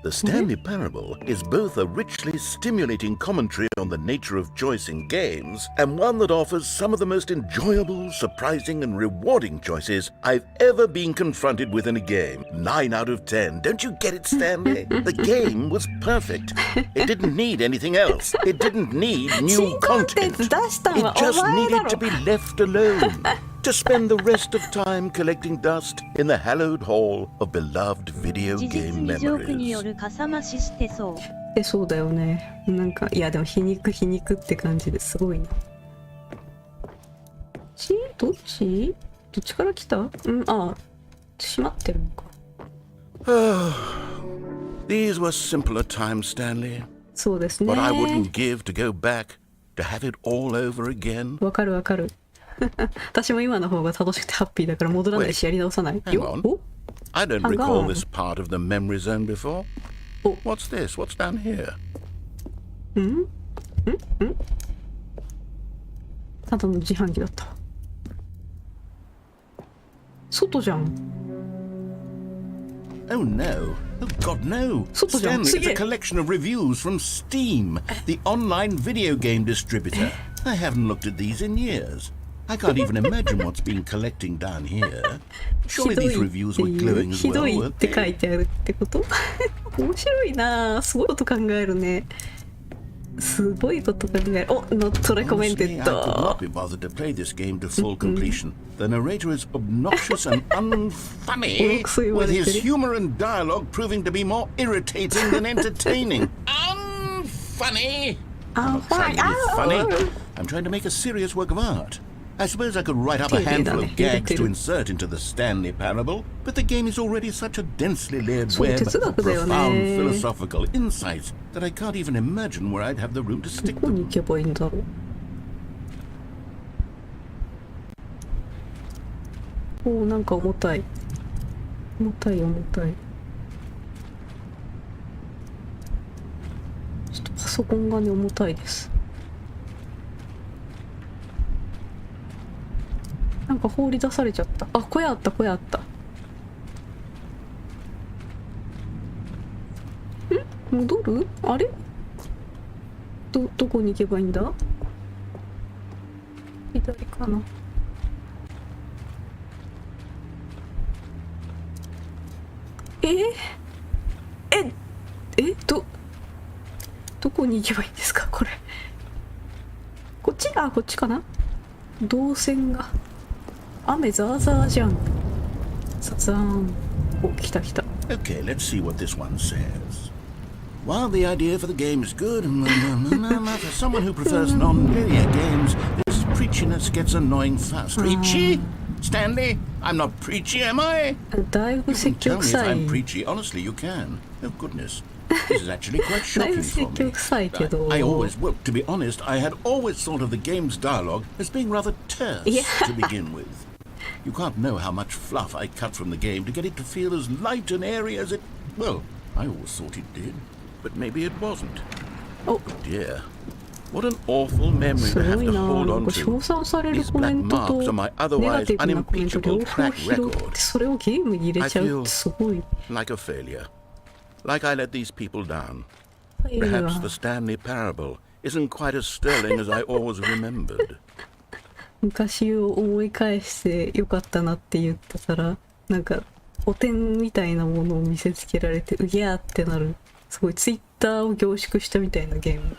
The Stanley Parable is both a richly stimulating commentary on the nature of choice in games and one that offers some of the most enjoyable, surprising, and rewarding choices I've ever been confronted with in a game. 9 out of 10. Don't you get it, Stanley? The game was perfect. It didn't need anything else. It didn't need new content. It just needed to be left alone. To spend the rest of time collecting dust in the hallowed hall of beloved video 事実 game にジョークによ memories. るかさ増ししてそう。そうだよね。なんかいやでも皮肉皮肉って感じですごいな。どっちから来た？うん、あ、閉まってるのか。These were simpler times, Stanley. そうですね。 But I wouldn't give to go back to have it all over again. わかるわかる。私も今の方が楽しくてハッピーだから戻らないしやり直さない。Hang よ on. お I don't Hang recall on. this part of the memory zone before. Oh. What's this? What's down here? ただの自販機だった。外じゃん。Oh no. Oh God, no. 外じゃん。 Stanley, す it's げ a え。 collection of reviews from Steam, the online video game distributor. I haven't looked at these in years. I can't even imagine what's been collecting down here. ひ Surely ど these いって reviews were いう glowing as ひど well, いっ weren't て書 they? いてあるってこと面白いなぁ。すごいこと考えるね。すごいこと考える。お、ノットレコメンテ Honestly, ッ I could ド not。be bothered to play this game to full completion. The narrator is obnoxious and unfunny, with his humor and dialogue proving to be more irritating than entertaining. Unfunny? I'm not trying to be funny. I'm trying to make a serious work of art. I suppose I could write up a handful of gags to insert into the Stanley Parable, but the game is already such a densely layered web of profound philosophical insights that I can't even imagine where I'd have the room to ど stick こに them. 行けばいいんだろう。おー、なんか重たい。重たい重たい。ちょっとパソコンがね重たいです。なんか放り出されちゃった。あ、小屋あった小屋あった。戻る？あれ？どこに行けばいいんだ？左かな。どこに行けばいいんですかこれ。こっち？あ、こっちかな。動線が雨ザーザーじゃん。ザザーン。お、来た来た。 Okay, let's see what this one says. While the idea for the game is good, for someone who prefers non-linear games, this preachiness gets annoying fast. Preachy? Stanley? I'm not preachy, am I? だいぶ You 積 can tell 極 me if 臭い。 I'm preachy. Honestly, you can. Oh, goodness. This is actually quite だい shocking ぶ for 積 me. 極臭いけど。 I always, well, to be honest, I had always thought of the game's dialogue as being rather terse Yeah. to begin with. You can't know how much fluff I cut from the game to get it to feel as light and airy as it... Well, I always thought it did, but maybe it wasn't. Oh. Dear. What an awful memory す to ご have い to な。 hold なん on か称賛される to. コ These メ black ント marks と on my ネガ otherwise ティブなコメント両 unimpeachable 方 track 拾って record. それをゲームに入れちゃうってすごい。 Like a failure. Like I let these people down. ファイル Perhaps が the Stanley Parable isn't quite as sterling as I always remembered. 昔を思い返してよかったなって言ってたらなんか汚点みたいなものを見せつけられてうぎゃーってなる。すごいツイッターを凝縮したみたいなゲームだ。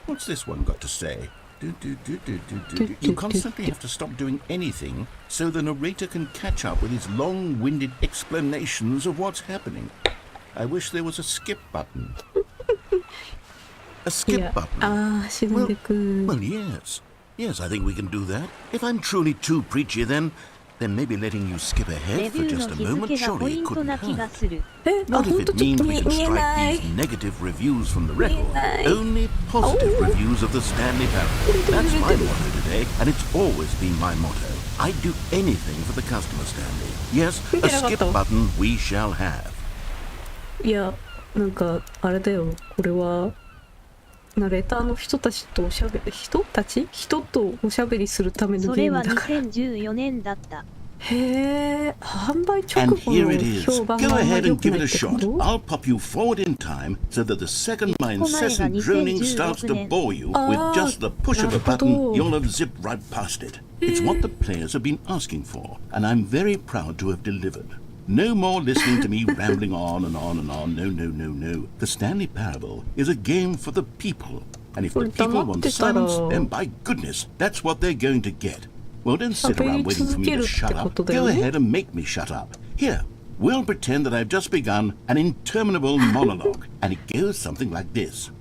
What's this one got to say? You constantly have to stop doing anything so the narrator can catch up with his long-winded explanations of what's happening. I wish there was a skip button. A skip button? ああ、沈んでく。 Well, yes. Yes, I think we can do that. If I'm truly too preachy, then then maybe letting you skip レ ahead ビ for ュー just の a 日 moment 付がポ surely イ it ント couldn't な気が hurt. する。あ Not ほ if んと it ちょっ means と we 見 can え strike ない these negative reviews from the record. 見えない。 Only positive reviews of the Stanley Parable. That's my motto today, and it's always been my motto. I'd do anything for the customer, Stanley. Yes, a skip button we shall have. いやなんかあれだよ、これはナレーターの人たちとおしゃべり人とおしゃべりするためのそれはゲームだから。 2014年だった。へえ、販売直 And 後 here の it is. 評判 Go があんま ahead り良 and く give ない it a ってこ shot. と？ I'll pop you forward in time so that the second my 一個前が incessant droning starts to 2016 bore you with just the push of a なるほど。 button, you'll have zipped right past it. It's what the players have been asking for, and I'm very proud to have delivered. No more listening to me rambling on and on and on. No, no, no, no. The Stanley Parable is a game for the people. And if the people want silence, then by goodness, that's what they're going to get. Well, don't sit around waiting for me to shut up. Go ahead and make me shut up. Here, we'll pretend that I've just begun an interminable monologue, and it goes something like this.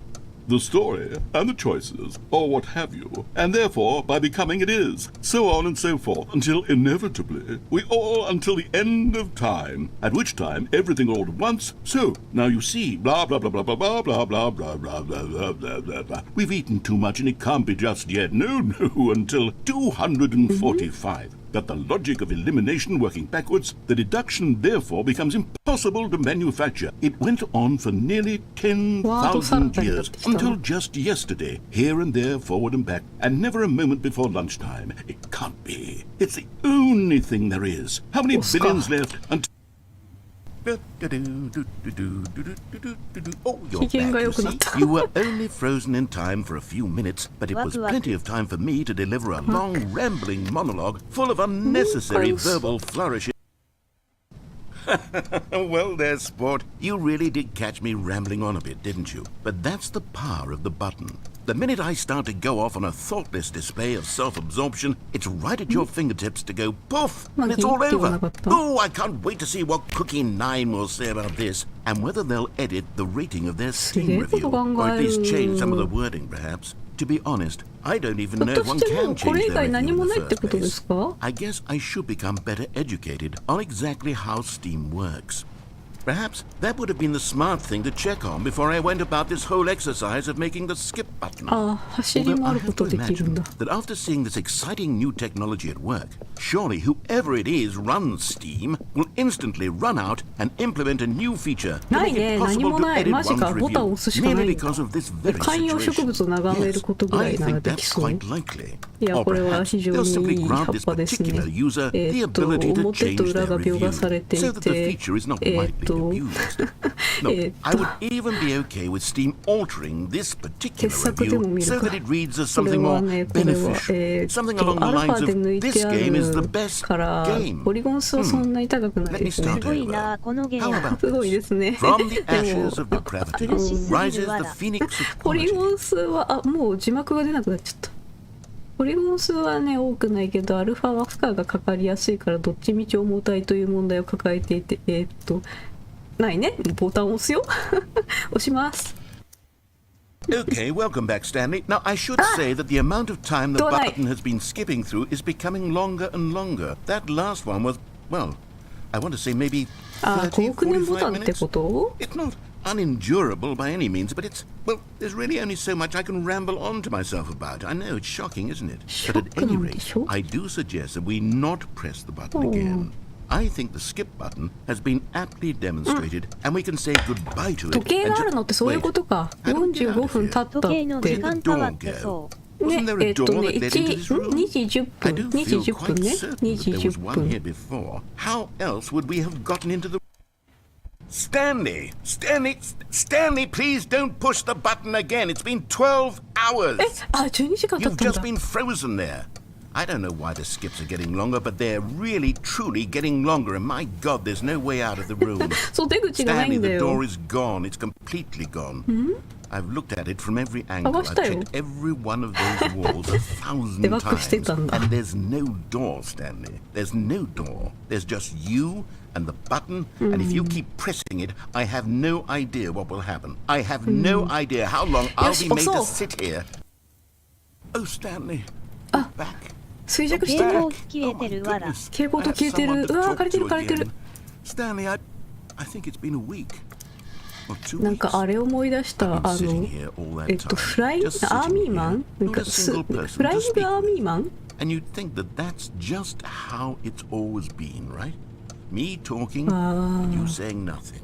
The story and the choices, or what have you, and therefore by becoming it is, so on and so forth, until inevitably we all until the end of time, at which time everything all at once. So now you see, blah blah blah blah blah blah blah blah blah blah blah blah blah blah blah. We've eaten too much and it can't be just yet. No, no, until 245. But the logic of elimination working backwards, the deduction therefore becomes impossible to manufacture. It went on for nearly 10,000 years, until just yesterday, here and there, forward and back, and never a moment before lunchtime. It can't be. It's the only thing there is. How many billions left until... Oh, you're back, you see. You were only frozen in time for a few minutes, but it was plenty of time for me to deliver a long, rambling monologue full of unnecessary verbal flourishes. Well, there, sport. You really did catch me rambling on a bit, didn't you? But that's the power of the button. The minute I start to go off on a thoughtless display of self-absorption, it's right at your fingertips to go poof, and it's all over. Oh, I can't wait to see what Cookie 9 will say about this, and whether they'll edit the rating of their Steam review, or at least change some of the wording, perhaps. To be honest, I don't even know if one can change their review in the first place. I guess I should become better educated on exactly how Steam works. Perhaps that would have been the smart thing to check on before I went about this whole exercise of making the skip button. Although I have to imagine that after seeing this exciting new technology at work, surely whoever it is runs Steam will instantly run out and implement a new feature to make it possible to edit one's review merely because of this very situation. Yes, I think that's quite likely. Or perhaps they'll simply grant this particular user the ability to change their review so that the feature is not widely abused. No, I would even be okay with Steam altering this particular review so that it reads as something more beneficial, something along the lines of this game is the best game. Let me start over. How about this? From the ashes of depravity rises the phoenix of ポリ quality. ゴン数はもう字幕が出なくなっちゃった。ポリゴン数はね多くないけどアルファは負荷がかかりやすいからどっちみち重たいという問題を抱えていてないね、ボタンを押すよ押します。 Okay, welcome back, Stanley. Now, I should say that the amount of time the button has been skipping through is becoming longer and longer. That last one was, well, I want to say maybe 30, 45 minutes. It's not unendurable by any means, but it's, well, there's really only so much I can ramble on to myself about. I know, it's shocking, isn't it? But at any rate, I do suggest that we not press the button again. I think the skip button has been aptly demonstrated, and we can say goodbye to it. 時計があるのってそういうことか。45分経ったって。時計の時間変わってそう。ね、2時10分、2時10分ね、2時10分。 How else would we have gotten into the... Stanley, please don't push the button again. It's been 12 hours. 12時間経 You've ったん just だ。 been frozen there. I don't know why the skips are getting longer, but they're really, truly getting longer. And my God, there's no way out of the room. そう出口がない Stanley, んだ the よ。 door is gone. It's completely gone. I've looked at it from every angle. I've checked every one of those walls 1,000 times. And there's no door, Stanley. There's no door. There's just you and the button. And if you keep pressing it, I have no idea what will happen. I have no idea how long I'll be made to sit here. Oh, Stanley, you're back. 衰弱してる。警報消えてるわら。蛍光灯消えてる。うわー、枯れてる枯れてる。Stanley, I think it's been a week. なんかあれ思い出した。フライングアーミーマン、なんかフライングアーミーマン。And you'd think that that's just how it's always been, right? Me talking, you saying nothing.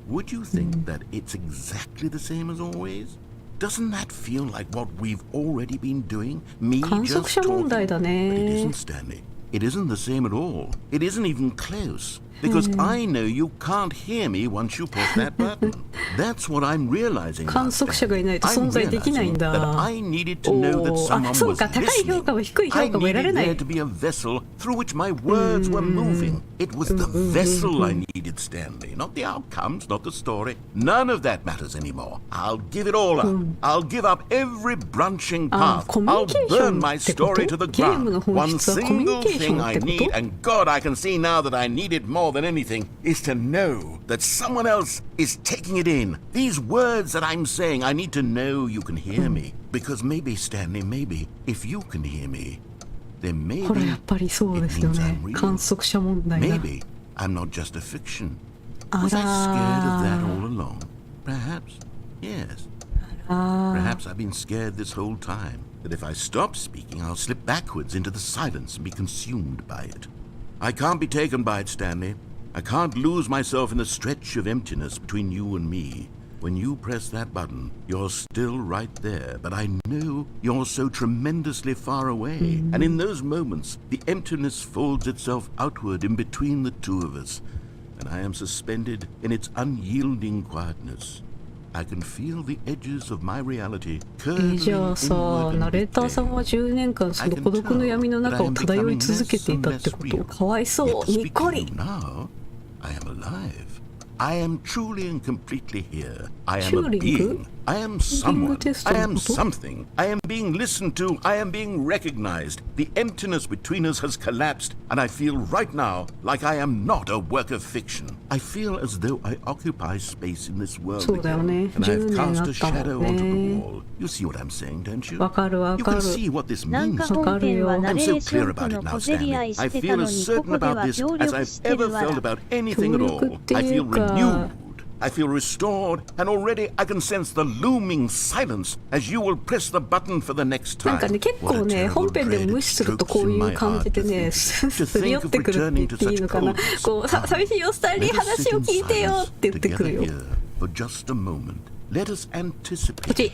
Would you think that it's exactly the same as always? Doesn't that feel like what we've already been doing? Me just talking? But it isn't, Stanley. It isn't the same at all. It isn't even close. Because I know you can't hear me once you push that button. That's what I'm realizing. 観測者がいないと存在できないんだ。I needed to know that someone was そうか、高い評価も低い評価も得られない。I needed there to be a vessel through which my words were moving. It was the vessel I needed, Stanley, not the outcomes, not the story. None of that matters anymore. I'll give it all up. I'll give up every branching path. I'll burn my story to the ground. One single thing I need, and God, I can see now that I need it more than anything, is to know that someone else is taking it in. These words that I'm saying, I need to know you can hear me. Because maybe, Stanley, maybe, if you can hear me, then maybe これやっぱりそうですよね。観測者問題だ。Maybe I'm not just a fiction. Was I scared of that all along? Perhaps, yes. Perhaps I've been scared this whole time. That if I stop speaking, I'll slip backwards into the silence and be consumed by it. I can't be taken by it, Stanley. I can't lose myself in the stretch of emptiness between you and me. When you press that button, you're still right there, but I know you're so tremendously far away. And in those moments, the emptiness folds itself outward in between the two of us, and I am suspended in its unyielding quietness. I can feel the edges of my reality curling じゃあさ、ナレーターさんは10年間その孤独の闇の中を漂い続けていたってこと。かわいそう。にっこり。Now, I am alive. I am truly and completely here. I am a being. I am someone. I am something. I am being listened to. I am being recognized. The emptiness between us has collapsed, and I feel right now like I am not a work of fiction. I feel as though I occupy space in this world again, and I've cast a shadow onto the wall. You see what I'm saying, don't you? You can see what this means. I'm so clear about it now, Stanley. I feel as certain about this as I've ever felt about anything at all. I feel renewed. I feel restored, and already I can sense the looming silence as you will press the button for the next time. なんかね、結構ね、本編でも無視するとこういう感じでね、すり寄ってくるって言っていいのかな。こう、寂しいよ、スタンリー、話を聞いてよって言ってくるよ。For just a moment, let us anticipate.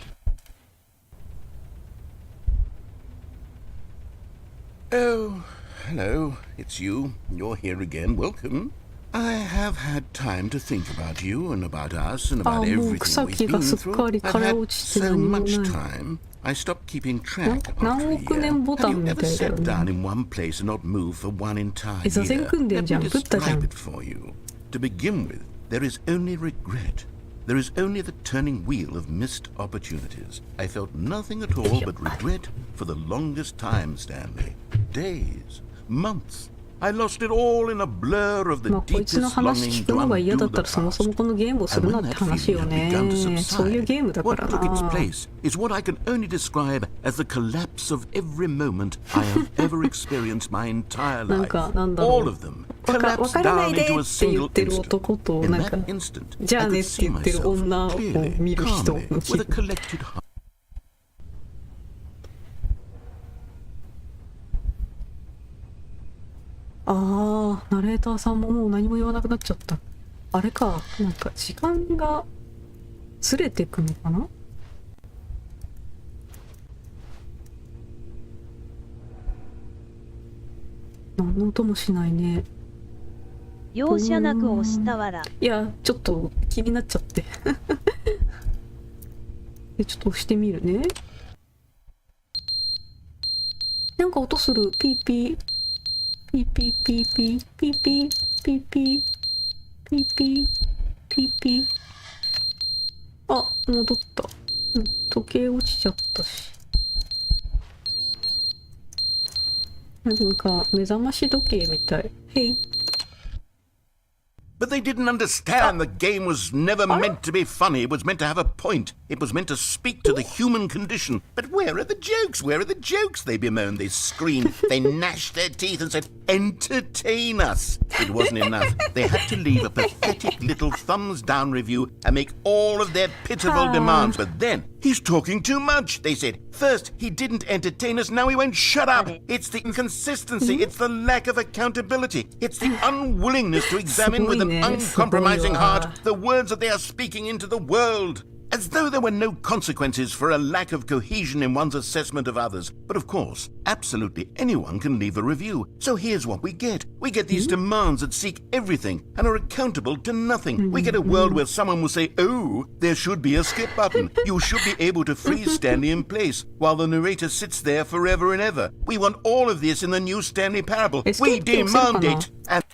Oh, hello, it's you. You're here again. Welcome. I have had time to think about you and about us and about everything we've been through. I've had so much time. I stopped keeping track after a year. Have you ever sat down in one place and not moved for one entire year? Let me describe it for you. To begin with, there is only regret. There is only the turning wheel of missed opportunities. I felt nothing at all but regret for the longest time, Stanley. Days, months. I lost it all in a blur of the deepest longing to undo the past. And when that feeling had begun to subside, what took its place is what I can only describe as the collapse of every moment I have ever experienced my entire life. All of them collapsed down into a single instant. In that instant, I could see myself clearly, calmly, with a collected heart. ああ、ナレーターさんももう何も言わなくなっちゃった。あれか、なんか時間がずれてくのかな。何の音もしないね。容赦なく押したわら。いや、ちょっと気になっちゃってちょっと押してみるね。なんか音する。ピーピーピーピーピーピーピーピーピーピーピーピーピーピー。あ、戻った。時計落ちちゃったし。なんか目覚まし時計みたい。へい。But they didn't understand the game was never meant to be funny. It was meant to have a point. It was meant to speak to the human condition. But where are the jokes? Where are the jokes? They bemoaned, they screamed, they gnashed their teeth and said, entertain us. It wasn't enough. They had to leave a pathetic little thumbs down review and make all of their pitiful demands. But then, he's talking too much, they said. First, he didn't entertain us, now he won't shut up. It's the inconsistency, it's the lack of accountability, it's the unwillingness to examine with an uncompromising heart the words that they are speaking into the world. As though there were no consequences for a lack of cohesion in one's assessment of others. But of course, absolutely anyone can leave a review. So here's what we get. We get these demands that seek everything and are accountable to nothing. We get a world where someone will say, oh, there should be a skip button. You should be able to freeze Stanley in place while the narrator sits there forever and ever. We want all of this in the new Stanley parable. We demand it. And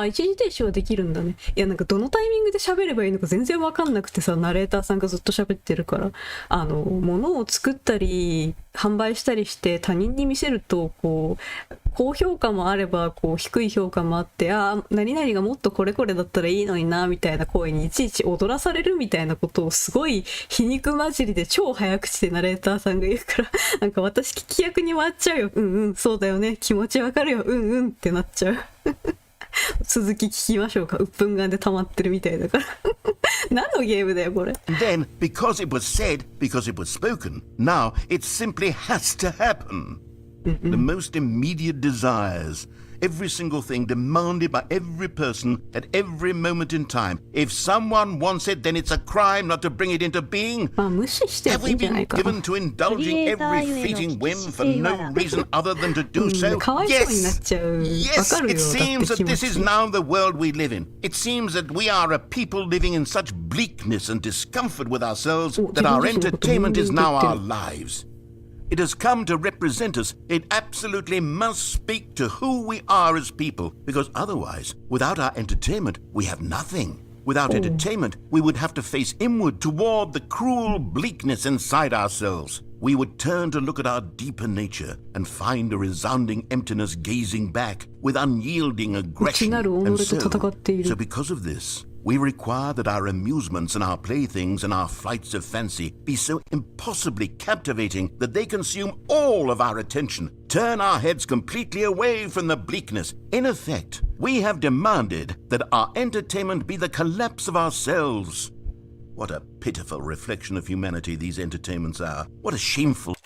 一時停止はできるんだね。いや、なんかどのタイミングで喋ればいいのか全然わかんなくてさ、ナレーターさんがずっと喋ってるから、物を作ったり、販売したりして他人に見せると、こう、高評価もあれば、こう、低い評価もあって、何々がもっとこれこれだったらいいのにな、みたいな声にいちいち踊らされるみたいなことをすごい皮肉混じりで超早口でナレーターさんが言うから、なんか私聞き役に回っちゃうよ。うんうん、そうだよね。気持ちわかるよ。うんうんってなっちゃう。続き聞きましょうか。鬱憤がで溜まってるみたいだから。何のゲームだよこれ。Then, because it was said, because it was spoken, now it simply has to happen. The most immediate desires, every single thing demanded by every person at every moment in time. If someone wants it, then it's a crime not to bring it into being. まあ無視しても Have いい we んじゃない been か。given to indulging every fleeting whim for no reason other than to do so? かわいそうになっちゃう。わ Yes, かるよ。 it だって seems 気 that 持 this is ち。 now the world we live in. It seems that we are a people living in such bleakness and discomfort with ourselves that our entertainment is now our lives. It has come to represent us. It absolutely must speak to who we are as people, because otherwise, without our entertainment, we have nothing. Without entertainment, we would have to face inward toward the cruel bleakness inside ourselves. We would turn to look at our deeper nature and find a resounding emptiness gazing back with unyielding aggression. And so because of this, we require that our amusements and our playthings and our flights of fancy be so impossibly captivating that they consume all of our attention, turn our heads completely away from the bleakness. In effect, we have demanded that our entertainment be the collapse of ourselves. What a pitiful reflection of humanity these entertainments are. What a shameful...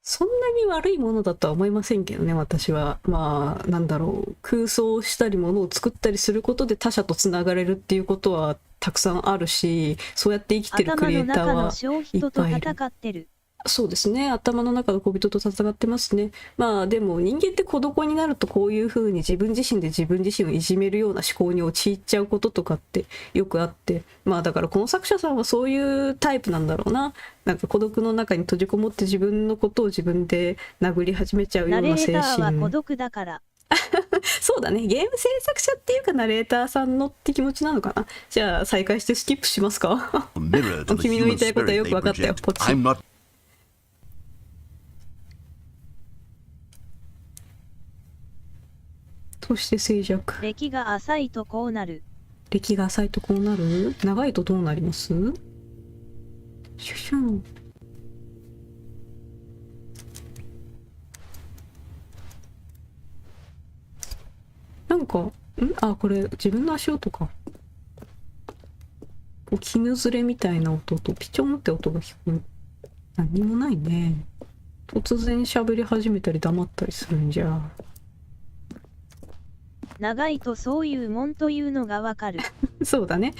そんなに悪いものだとは思いませんけどね、私は。まあ、なんだろう、空想したり物を作ったりすることで他者とつながれるっていうことはたくさんあるし、そうやって生きてるクリエイターはいっぱいいる。そうですね、頭の中の小人と戦ってますね。まあでも人間って孤独になるとこういう風に自分自身で自分自身をいじめるような思考に陥っちゃうこととかってよくあって、まあだからこの作者さんはそういうタイプなんだろうな。なんか孤独の中に閉じこもって自分のことを自分で殴り始めちゃうような精神。ナレーターは孤独だから。そうだね、ゲーム制作者っていうかナレーターさんのって気持ちなのかな。じゃあ再開してスキップしますか。君の言いたいことはよく分かったよ。ポチ。そして静寂。歴が浅いとこうなる。歴が浅いとこうなる。長いとどうなります？シュシュン。なんか、これ自分の足音か。絹ずれみたいな音とピチョンって音が聞こえる。何にもないね。突然喋り始めたり黙ったりするんじゃ。長いとそういうもんというのがわかる。そうだね。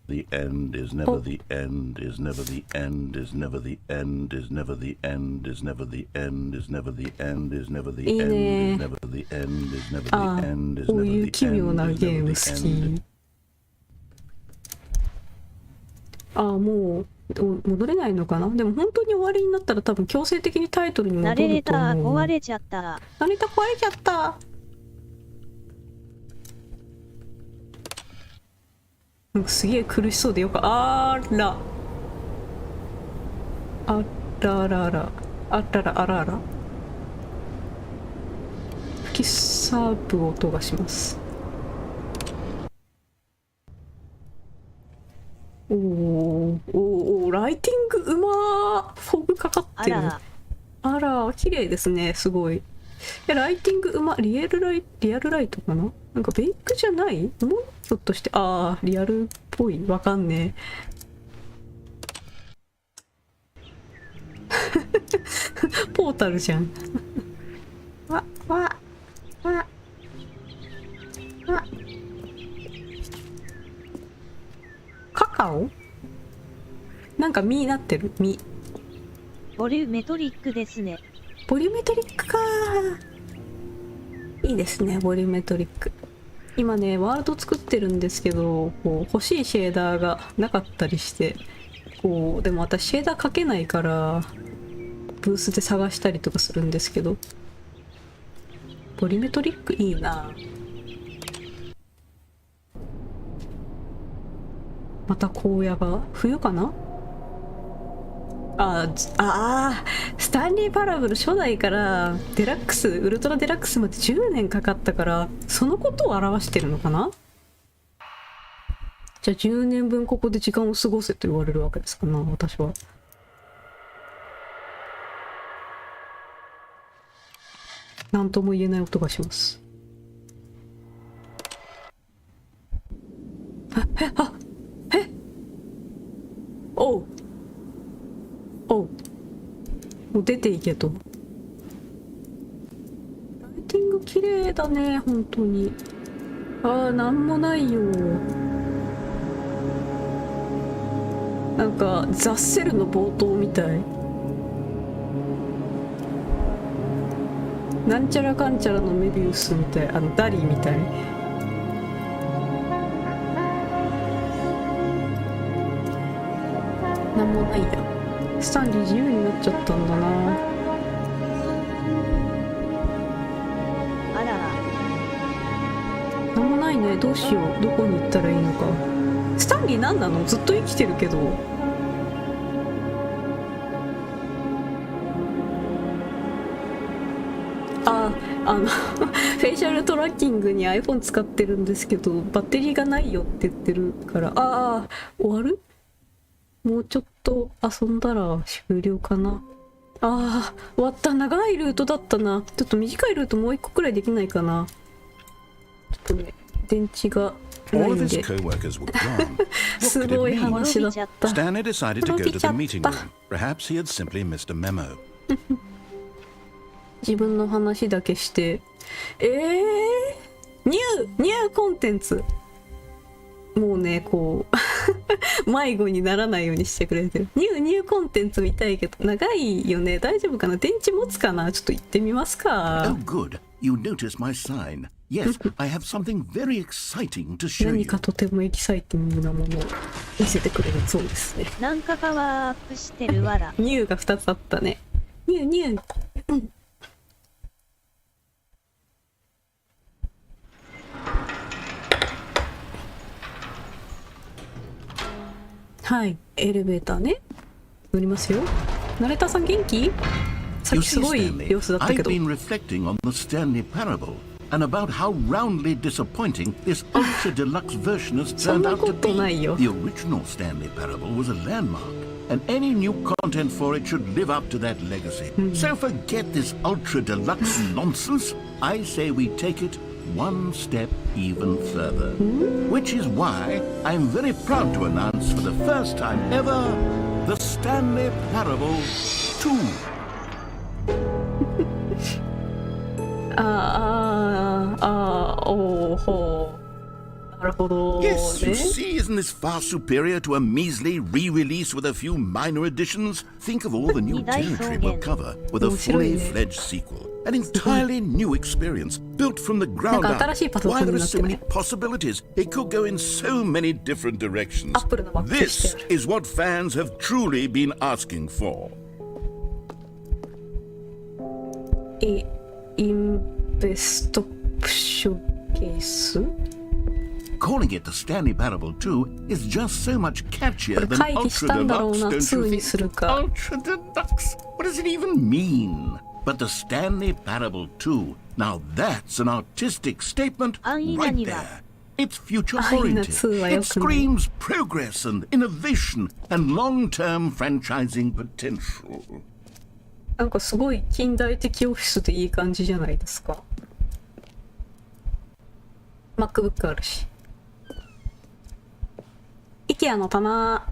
The end is never the end, is never the end, is never the end, is never the end, is never the end, is never the end, is never the end, is never the end, is never the end, is never the end. こういう奇妙なゲーム好き。もう戻れないのかな。でも本当に終わりになったら多分強制的にタイトルに戻ると思う。ナレーター壊れちゃった。ナレーター壊れちゃった。なんかすげえ苦しそうでよくあらあらららあららあらら吹きサーブ音がします。お、ライティングうまー。フォグかかってる。あら、綺麗ですね、すごい。いや、ライティングうま、リアルライトかな。なんかベイクじゃない？もうちょっとして、リアルっぽい。わかんねえ。ポータルじゃん。カカオ？なんか実になってる、実。ボリュメトリックですね。ボリュメトリックかー。いいですね、ボリュメトリック。今ね、ワールド作ってるんですけど、こう欲しいシェーダーがなかったりして、こう、でも私シェーダーかけないから、ブースで探したりとかするんですけど、ボリュメトリックいいな。また荒野が冬かな。スタンリーパラブル初代からデラックス、ウルトラデラックスまで10年かかったから、そのことを表してるのかな。じゃあ10年分ここで時間を過ごせと言われるわけですかな、私は。なんとも言えない音がします。おう。もう出ていけと。ライティング綺麗だね、本当に。なんもないよ。なんかザッセルの冒頭みたい。なんちゃらかんちゃらのメビウスみたい、ダリーみたい。なんもないや。スタンリー自由になっちゃったんだな。あら。なんもないね。どうしよう。どこに行ったらいいのか。スタンリー何なの？ずっと生きてるけど。フェイシャルトラッキングに iPhone 使ってるんですけど、バッテリーがないよって言ってるから、終わる？もうちょっと遊んだら終了かな。終わった。長いルートだったな。ちょっと短いルートもう一個くらいできないかな。ちょっとね、電池がないんで。すごい話だった。Stanley decided to go to the meeting room. Perhaps he had simply missed a memo. 自分の話だけして、ニューコンテンツ。もうね、こう迷子にならないようにしてくれてる。ニューコンテンツ見たいけど長いよね。大丈夫かな？電池持つかな？ちょっと行ってみますか。Oh, good. You noticed my sign. Yes, I have something very exciting to show you. 何かとてもエキサイティングなものを見せてくれるそうですね。なんかパワーアップしてるわら。ニューが2つあったね。ニュー。はい、エレベーターね。乗りますよ。ナレーターさん元気？さっきすごい様子だったけど。I've been reflecting on the Stanley parable and about how roundly disappointing this ultra deluxe version has turned out to be. The original Stanley parable was a landmark, and any new content for it should live up to that legacy. So forget this ultra deluxe nonsense. I say we take it one step even further, which is why I'm very proud to announce for the first time ever the Stanley Parable 2. なるほど。 Yes, you see, isn't this far superior to a measly re-release with a few minor additions? Think of all the new territory we'll cover with a fully-fledged sequel. An entirely new experience, built from the ground up. Why, there are so many possibilities. It could go in so many different directions. This is what fans have truly been asking for. インベストショケースCalling it the Stanley Parable 2 is just so much catchier than Ultra Deluxe, don't you think? Ultra Deluxe? What does it even mean? But the Stanley Parable 2, now that's an artistic statement right there. It's future-oriented. It screams progress and innovation and long-term franchising potential. なんかすごい近代的オフィスでいい感じじゃないですか。MacBook あるし。IKEA の棚。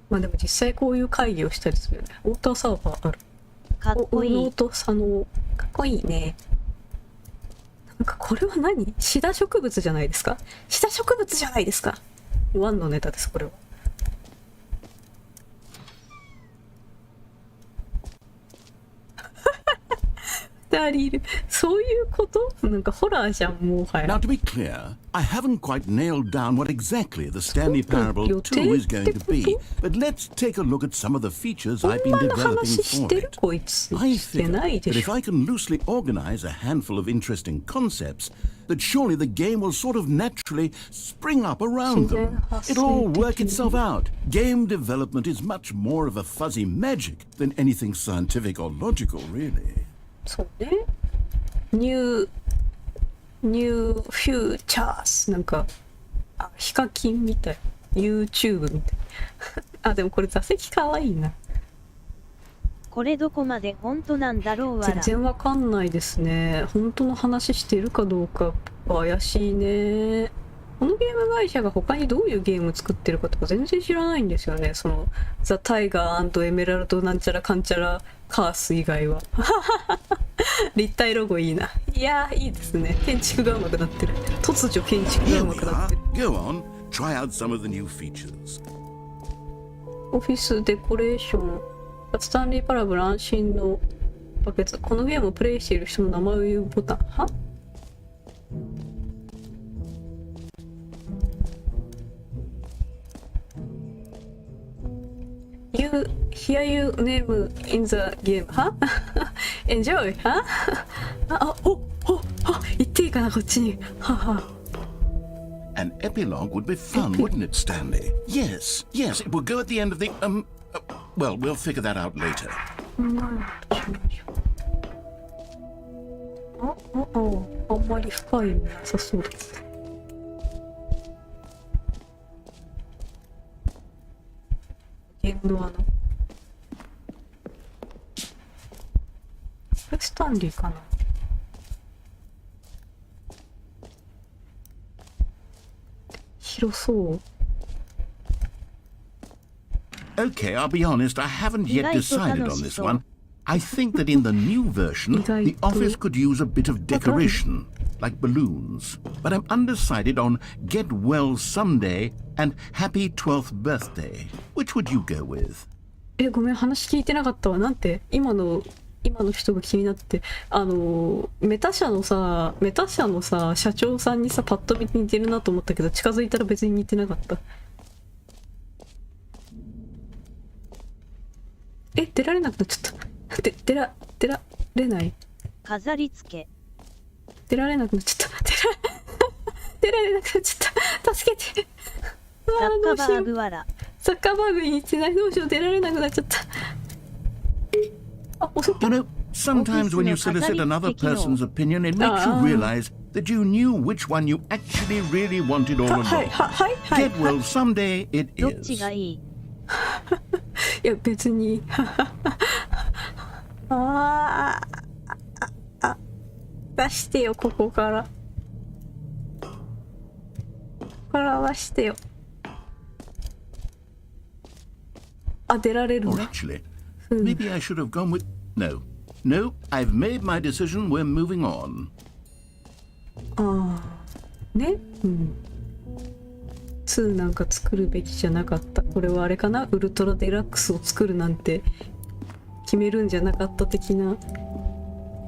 まあでも実際こういう会議をしたりするよね。ウォーターサーバーある。かっこいい。ノート佐野。かっこいいね。なんかこれは何？シダ植物じゃないですか？シダ植物じゃないですか？ワンのネタです、これは。2人いる。そういうこと？なんかホラーじゃん、もはや。Now to be clear, I haven't quite nailed down what exactly the Stanley Parable 2 is going to be, but let's take a look at some of the features I've been developing for it. I figure that if I can loosely organize a handful of interesting concepts, that surely the game will sort of naturally spring up around them. It'll all work itself out. Game development is much more of a fuzzy magic than anything scientific or logical, really. そうね。ニューフューチャースなんかヒカキンみたい。YouTube みたい。あ、でもこれ座席かわいいな。これどこまで本当なんだろうわら。全然わかんないですね。本当の話してるかどうか怪しいね。このゲーム会社が他にどういうゲーム作ってるかとか全然知らないんですよね。そのザ・タイガー&エメラルドなんちゃらかんちゃらカース以外は。立体ロゴいいな。いやーいいですね。建築が上手くなってる。突如建築が上手くなってる。Go on, try out some of the new features. オフィスデコレーション。スタンリーパラブル安心のバケツ。このゲームをプレイしている人の名前を言うボタン。は？You hear you name in the game, huh? Enjoy, huh? 言っていいかなこっちに。An epilogue would be fun, wouldn't it, Stanley? Yes, it will go at the end of the well, we'll figure that out later. あんまり深いのなさそうだ。ゲームのこれスタンリーかな。広そう。Okay, I'll be honest, I haven't yet decided on this one. I think that in the new version, the office could use a bit of decoration, like balloons. But I'm undecided on Get Well Someday and Happy 12th Birthday. Which would you go with? ごめん、話聞いてなかったわ。なんて今の人が気になって、メタ社のさ社長さんにさパッと見似てるなと思ったけど、近づいたら別に似てなかった。出られなくなっちゃった。出られない。飾り付け。出られなくなっちゃった。出られなくなっちゃった。助けて。サッカーバーグわら。サッカーバーグに似てない。どうしよう、出られなくなっちゃった。You know, sometimes when you solicit another person's opinion, it makes you realize that you knew which one you actually really wanted all along. Get well someday, it is. どっちがいい？いや別に出してよ、ここから出してよ。出られるOr ね。 actually, maybe I should have gone with... No, I've made my decision. We're moving on. ね、2なんか作るべきじゃなかった。これはあれかな、ウルトラデラックスを作るなんて決めるんじゃなかった的な。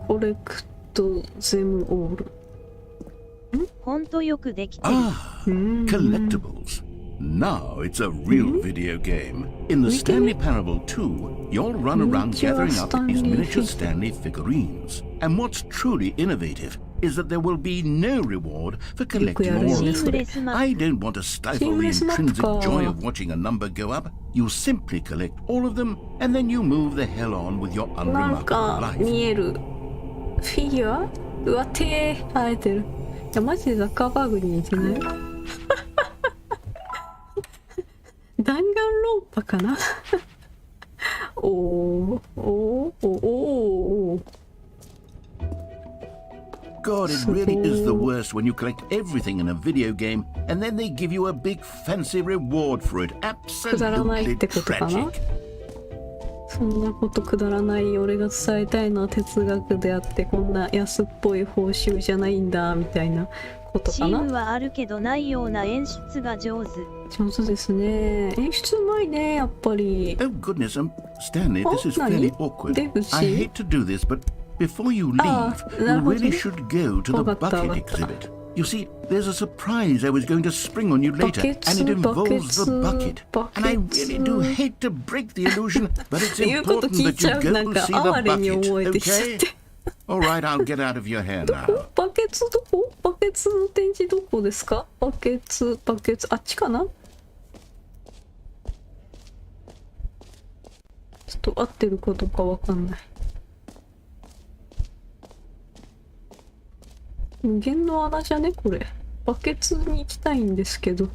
コレクトゼムオール。ほんとよくできてる。Collectibles. Now it's a real video game. In the Stanley Parable 2, you'll run around gathering up these miniature Stanley figurines. And what's truly innovative is that there will be no reward for collecting all of them. I don't want to stifle the intrinsic joy of watching a number go up. You simply collect all of them, and then you move the hell on with your なん unremarkable か life. 見える。フィギュア、うわ手生えてる。いやマジでザッカーバーグに似てない？弾丸論破かな。おーおーおーおー。 God, it really is the worst when you collect everything in a video game and then they give you a big fancy reward for it. くだらないっ Absolutely てことかな。 tragic. そんなことくだらない。俺が伝えたいのは哲学であって、こんな安っぽい報酬じゃないんだみたいなことチかな。ームはあるけどないような演出が上手。上手ですね。演出うまいね、やっぱり。 Oh goodness, Stanley, this is 何？ fairly awkward. 出口？ I hate to do this, but before you leave, なる you ほどね。 really should go to the わかった、 bucket わかった。 exhibit. You see, there's a surprise I was going to spring on you later, and it involves the bucket. And I really do hate to break the illusion, but it's 言うこと important 聞い that ちゃ you う。 go なん to か see 哀 the れに思え bucket, てきちゃっ okay? て。All right, I'll get out of your hair ど now. こ？バケツどこ？バケツの展示どこですか？バケツ、バケツ、あっちかな？ちょっと合ってるかどうかわかんない。無限の穴じゃねこれ。バケツに行きたいんですけど。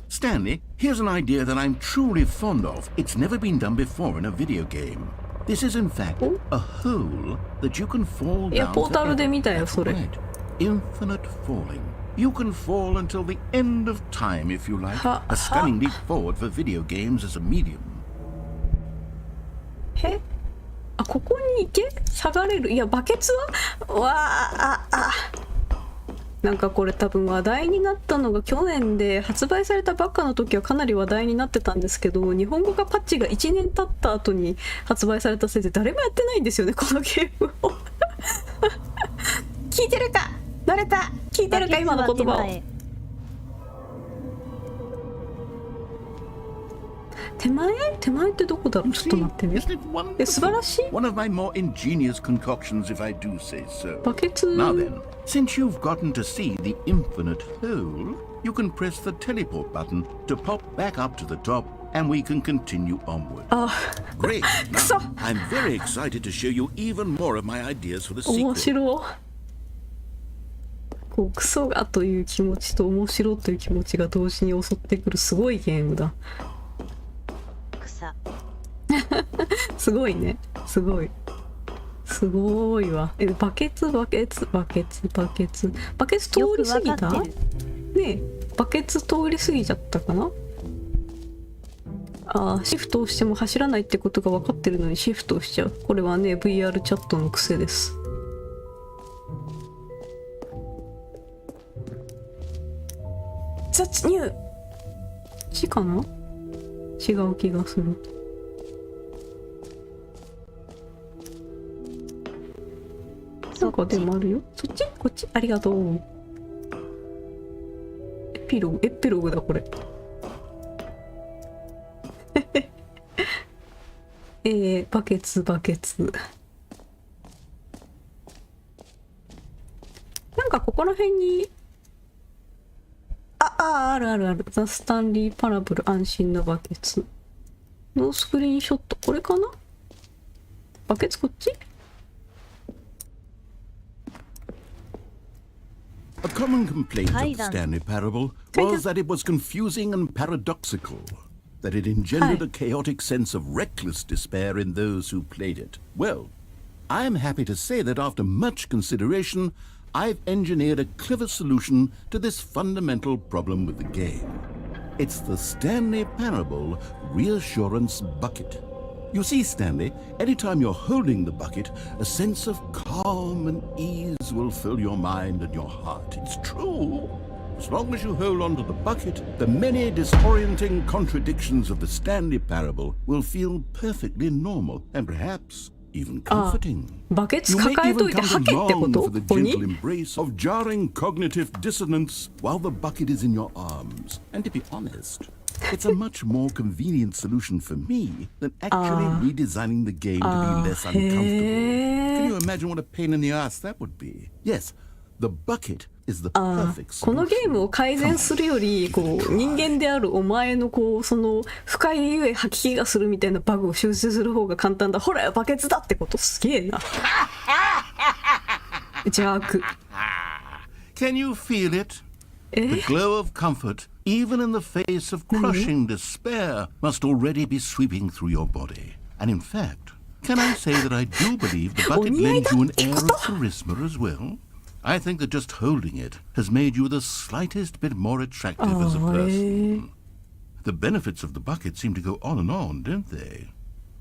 Stanley, here's an idea that I'm truly fond of. It's never been done before in a video game. This is in fact a hole that you can fall いや、 down ポータルで forever. 見たよ、それ。 Right. Infinite falling. You can fall until the end of time if you like. Ha- A stunning leap forward for video games as a medium. え？あ、ここに行け？下がれる？いや、バケツは？わあ、なんかこれ多分話題になったのが去年で、発売されたばっかの時はかなり話題になってたんですけど、日本語がパッチが1年経った後に発売されたせいで誰もやってないんですよね、このゲームを。聞いてるか？誰か聞いてるか今の言葉を。手前ってどこだろう？ちょっと待ってね。 Isn't it え、素晴らしい。 wonderful? One of my more ingenious concoctions, if I do say so. バケツ。 Now then, since you've gotten to see the infinite hole, you can press the teleport button to pop back up to the top, and we can continue onward. Great! Now, I'm very excited to show you even more of my ideas for the 面 sequel. 白。こうクソがという気持ちと面白という気持ちが同時に襲ってくるすごいゲームだ。草。すごいね。すごい。すごいわ。バケツ通り過ぎた？ねえ、バケツ通り過ぎちゃったかな？ああ、シフトをしても走らないってことが分かってるのにシフトをしちゃう。これはね、VR チャットの癖です。雑入ちかな？違う気がする。なんかでもあるよ。そっち？こっち？ありがとう。エピログだこれ。バケツ。なんかここら辺にある。ザ・スタンリー・パラブル安心のバケツ。ノースクリーンショット。これかな？バケツこっち？ A common complaint of the Stanley Parable was that it was confusing and paradoxical, that it engendered a chaotic sense of reckless despair in those who played it. Well, I am happy to say that after much consideration, I've engineered a clever solution to this fundamental problem with the game. It's the Stanley Parable Reassurance Bucket. You see, Stanley, anytime you're holding the bucket, a sense of calm and ease will fill your mind and your heart. It's true. As long as you hold on to the bucket, the many disorienting contradictions of the Stanley Parable will feel perfectly normal and perhaps even comforting. バケツ You may 抱えと even いて come 吐け to ってこ long と？ for the ここに？ gentle embrace of jarring cognitive dissonance while the bucket is in your arms. And to be honest, it's a much more convenient solution for me than actually redesigning the game to be less uncomfortable. Can you imagine what a pain in the ass that would be? Yes, the bucket is the perfect このゲー solution. ムを改善するよりこう人間であるお前のこうその不快ゆえ吐き気がするみたいなバグを修正する方が簡単だ。ほらバケツだってことすげえな。邪悪。Can you feel it? The glow of comfort, even in the face of crushing despair, must already be sweeping through your body. And in fact, can I say that I do believe the bucket lends you an air of charisma as well? I think that just holding it has made you the slightest bit more attractive as a person. The benefits of the bucket seem to go on, don't they?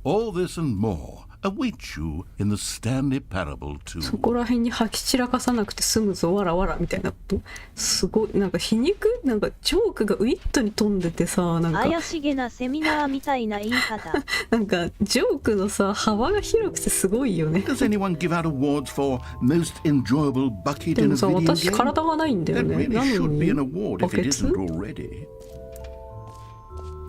All this and more await you in the Stanley Parable 2. そこら辺に吐き散らかさなくて済むぞわらわらみたいなこと。すごいなんか皮肉、なんかジョークがウィットに飛んでてさ、なんか怪しげなセミナーみたいな言い方。なんかジョークのさ幅が広くてすごいよね。Does anyone give out awards for most enjoyable bucket で in も a さ、 video 私 game? 体がないんだよ That ね。 really なの should be に an award バ if ケ it ツ isn't already.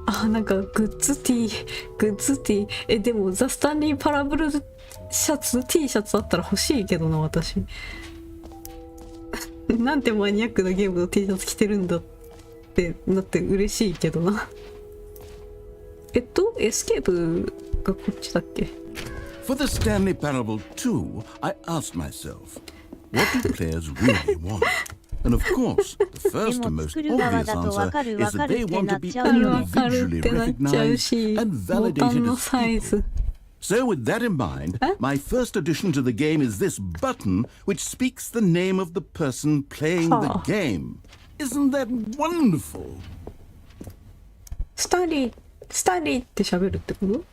あ、なんかグッズ T でもザ・スタンリー・パラブルシャツ T シャツあったら欲しいけどな私なんてマニアックなゲームの T シャツ着てるんだってなって嬉しいけどな。エスケープがこっちだっけ。 For the Stanley Parable 2, I asked myself, what do players really want? And of course, the first and most obvious answer is that they want to be individually recognized and validated as people. So with that in mind, my first addition to the game is this button which speaks the name of the person playing the game. Isn't that wonderful? スタンリーって喋るってこと？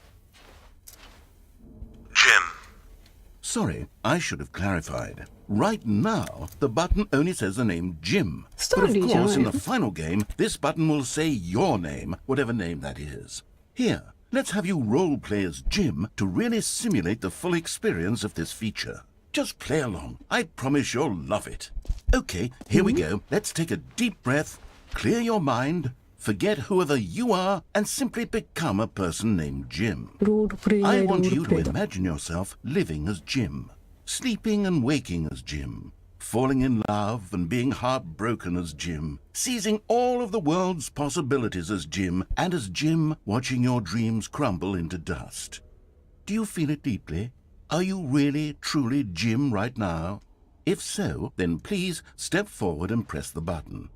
Sorry, I should have clarified. Right now, the button only says the name Jim. But of course, in the final game, this button will say your name, whatever name that is. Here, let's have you roleplay as Jim to really simulate the full experience of this feature. Just play along. I promise you'll love it. Okay, here we go. Let's take a deep breath, clear your mind, forget whoever you are, and simply become a person named Jim. I want you to imagine yourself living as Jim, sleeping and waking as Jim, falling in love and being heartbroken as Jim, seizing all of the world's possibilities as Jim, and as Jim watching your dreams crumble into dust. Do you feel it deeply? Are you really, truly Jim right now? If so, then please step forward and press the button.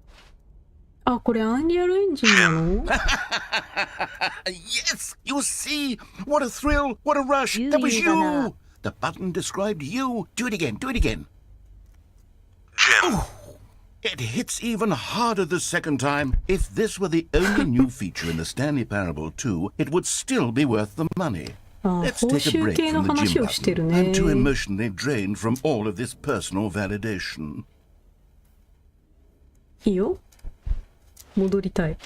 あ、これアンリアルエンジンなの？ Yes! You see! What a thrill! What a rush! That was you! The button described you. Do it again. Do it again. Jim. Oh, it hits even harder the second time. If this were the only new feature in the Stanley Parable 2, it would still be worth the money. Let's take a break from the gym button. I'm too emotionally drained from all of this personal validation. いいよ。戻りたい。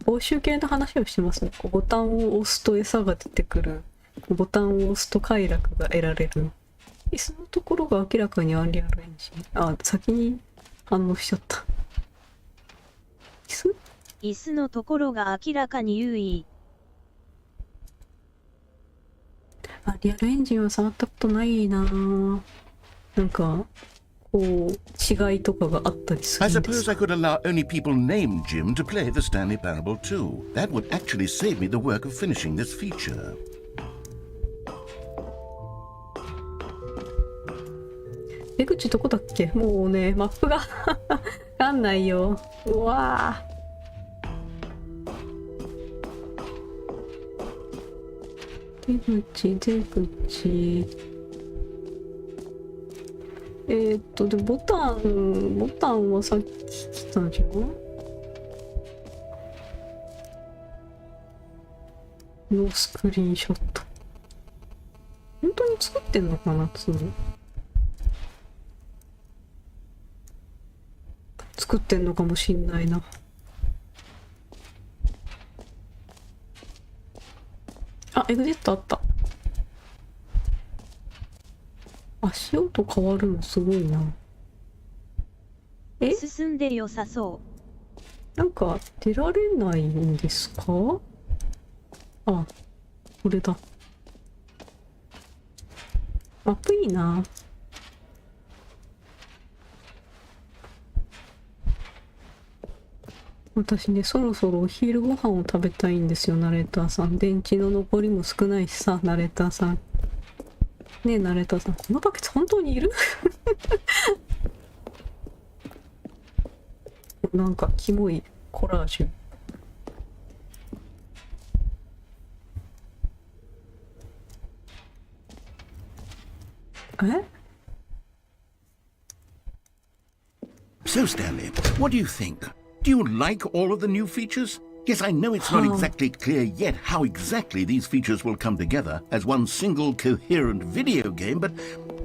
報酬系の話をしてますね。こうボタンを押すと餌が出てくる。ボタンを押すと快楽が得られる。椅子のところが明らかにアンリアルエンジン。あ、先に反応しちゃった。椅子のところが明らかに優位。アンリアルエンジンは触ったことないなぁ。なんかこう違いとかがあったりするんですか？ I suppose I could allow only people named Jim to play the Stanley Parable 2. That would actually save me the work of finishing this feature. 出口どこだっけ？もうねマップがわかんないよ。うわぁ。出口。でボタンはさっき来たじゃん。ノースクリーンショット。本当に作ってんのかな、作ってんのかもしんないな。あ、エグジットあった。足音変わるのすごいな。進んで良さそう。なんか出られないんですか？あ、これだ。マップいいな。私ね、そろそろお昼ご飯を食べたいんですよ、ナレーターさん。電池の残りも少ないしさ、ナレーターさん。ねえ、ナレーターさん、このバケツ本当にいる？なんかキモいコラージュ。え？ So, Stanley, what do you think? Do you like all of the new features? Yes, I know it's not exactly clear yet how exactly these features will come together as one single coherent video game, but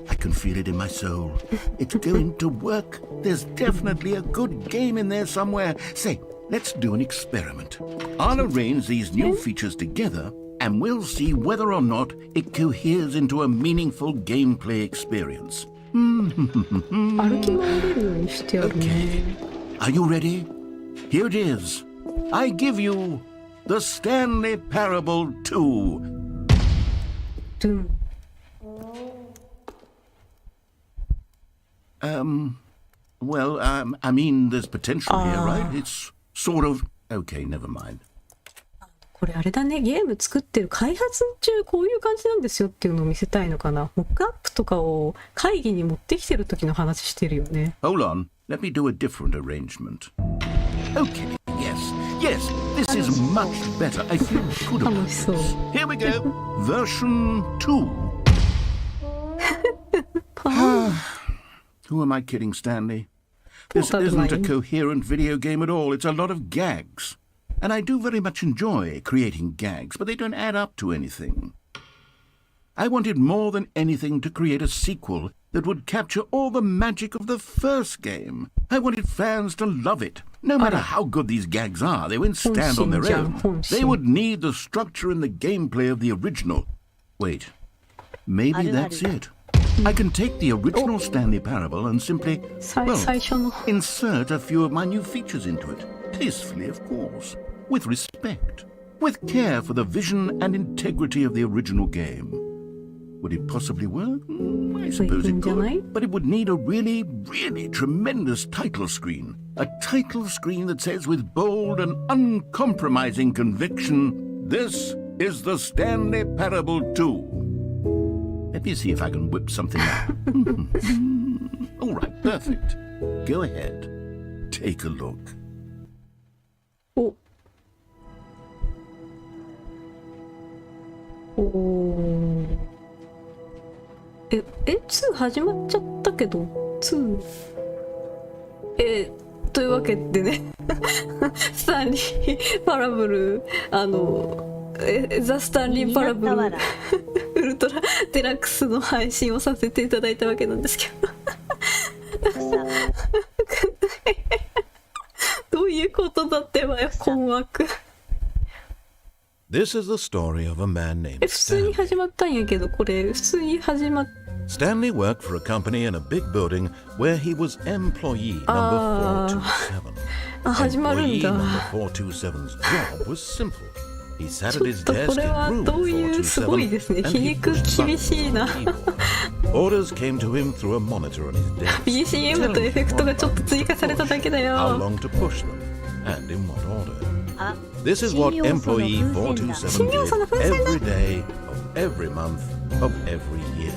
I can feel it in my soul. It's going to work. There's definitely a good game in there somewhere. Say, let's do an experiment. I'll arrange these new features together, and we'll see whether or not it coheres into a meaningful gameplay experience. 歩き回れるようにしてあるね。Are you ready? Here it is. I give you the Stanley Parable 2. ドゥン。Well, I mean, there's potential here, right? It's sort of... Okay, never mind. これあれだね、ゲーム作ってる開発中こういう感じなんですよっていうのを見せたいのかな。モックアップとかを会議に持ってきてる時の話してるよね。Hold on. Let me do a different arrangement. Okay, yes, this is much better. I feel good about 楽しそう。this. Here we go. Version 2. Who am I kidding, Stanley? This isn't a coherent video game at all. It's a lot of gags. And I do very much enjoy creating gags, but they don't add up to anything. I wanted more than anything to create a sequel that would capture all the magic of the first game. I wanted fans to love it. No matter how good these gags are, they wouldn't stand on their own. They would need the structure and the gameplay of the original. Wait, maybe that's it. I can take the original Stanley Parable and simply, insert a few of my new features into it. Tastefully, of course. With respect. With care for the vision and integrity of the original game. Would it possibly work? I suppose it could. But it would need a really, really tremendous title screen. A title screen that says with bold and uncompromising conviction, "This is the Stanley Parable 2." Let me see if I can whip something up. All right, perfect. Go ahead. Take a look. 2始まっちゃったけど、2。というわけでね、スタンリーパラブル、ザ・スタンリーパラブルウルトラデラックスの配信をさせていただいたわけなんですけど。どういうことだってばよ、困惑。This is the story of a man named 普通に始まったんやけど、これ普通に始まっ Stanley worked for a company in a big building where he was employee number 427. 始まるん Employee だ。 number 427's job was simple. He sat ち at ょっ his とこ desk れ in は room どういうすごいですね。 427皮 and he 肉 pushed 厳しいな。 buttons on the keyboard. Orders came to him through a monitor on his desk. BCM とエフェクトがちょっと追加されただけだ How よ。 long to push them and in what order. This is what employee 427 did every day of every month of every year.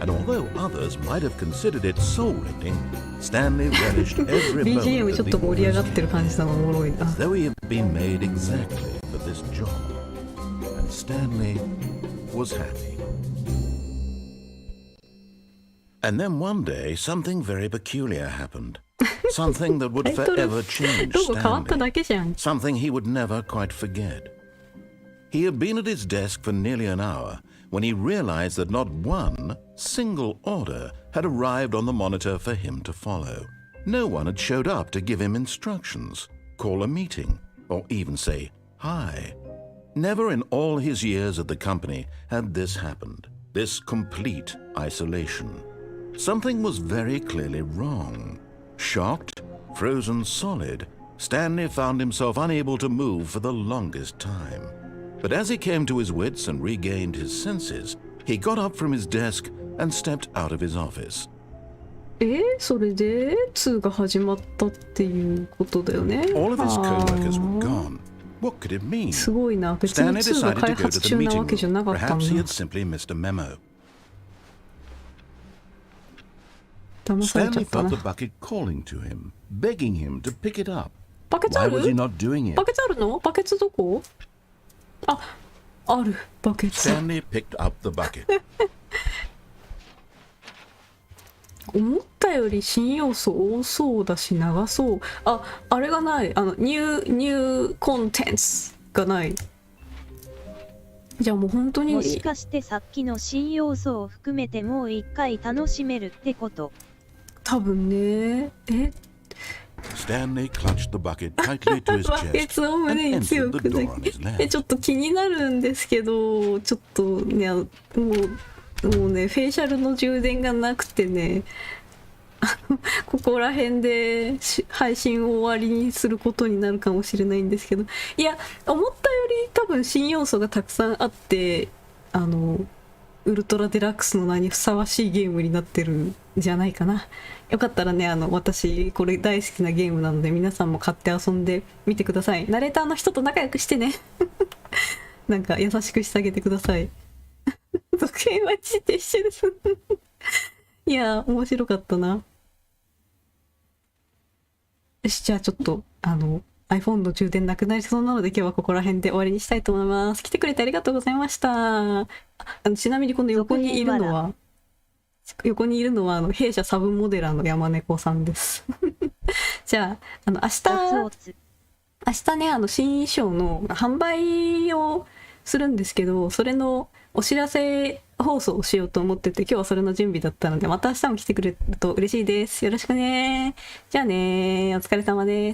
And although others might have considered it soul-rending, Stanley relished every moment BGM ちょっと of the 盛り上が orders ってる感じなのおもろいな。 though he had been made exactly for this job. And Stanley was happy. And then one day, something very peculiar happened. Something that would タイトル forever change ロゴ変わっただ Stanley. けじゃん。 Something he would never quite forget. He had been at his desk for nearly an hour when he realized that not one single order had arrived on the monitor for him to follow. No one had showed up to give him instructions, call a meeting, or even say hi. Never in all his years at the company had this happened, this complete isolation. Something was very clearly wrong. Shocked, frozen solid, Stanley found himself unable to move for the longest time. But as he came to his wits and regained his senses, he got up from his desk and stepped out of his office. それで2が始まったっていうことだよね。 All of his co-workers were gone. What could it mean? すごいな。別に Stanley 2が decided 開 to go 発 to the 中な meeting わけじゃな room. かったん Perhaps he だ had。simply missed a memo. 騙されちゃ Stanley ったな。 felt the bucket calling to him, begging him to pick it up. バケツあ Why る was he not doing it? バケツあるの？バケツどこ？あるバケツ。 Stanley picked up the bucket. 思ったより新要素多そうだし長そう。あれがない。ニューコンテンツがない。じゃあもう本当に。もしかしてさっきの新要素を含めてもう一回楽しめるってこと？多分ね。Stanley clutched the bucket tightly to his バケ chest ツを and 胸に entered 強 the く door on his ちょ left. っと気になるんですけど、ちょっとね、もうね、フェイシャルの充電がなくてね、ここら辺で配信を終わりにすることになるかもしれないんですけど、いや、思ったより多分新要素がたくさんあって、ウルトラデラックスの名にふさわしいゲームになってるんじゃないかな。よかったらね、私これ大好きなゲームなので皆さんも買って遊んでみてください。ナレーターの人と仲良くしてね。なんか優しくしてあげてください。続編は知って一緒です。いやー、面白かったな。よし、じゃあちょっとiPhone の充電なくなりそうなので今日はここら辺で終わりにしたいと思います。来てくれてありがとうございました。ちなみにこの横にいるのは弊社サブモデラーの山猫さんです。じゃあ明日ね新衣装の販売をするんですけど、それのお知らせ放送をしようと思ってて、今日はそれの準備だったので、また明日も来てくれると嬉しいです。よろしくね。じゃあね、お疲れ様です。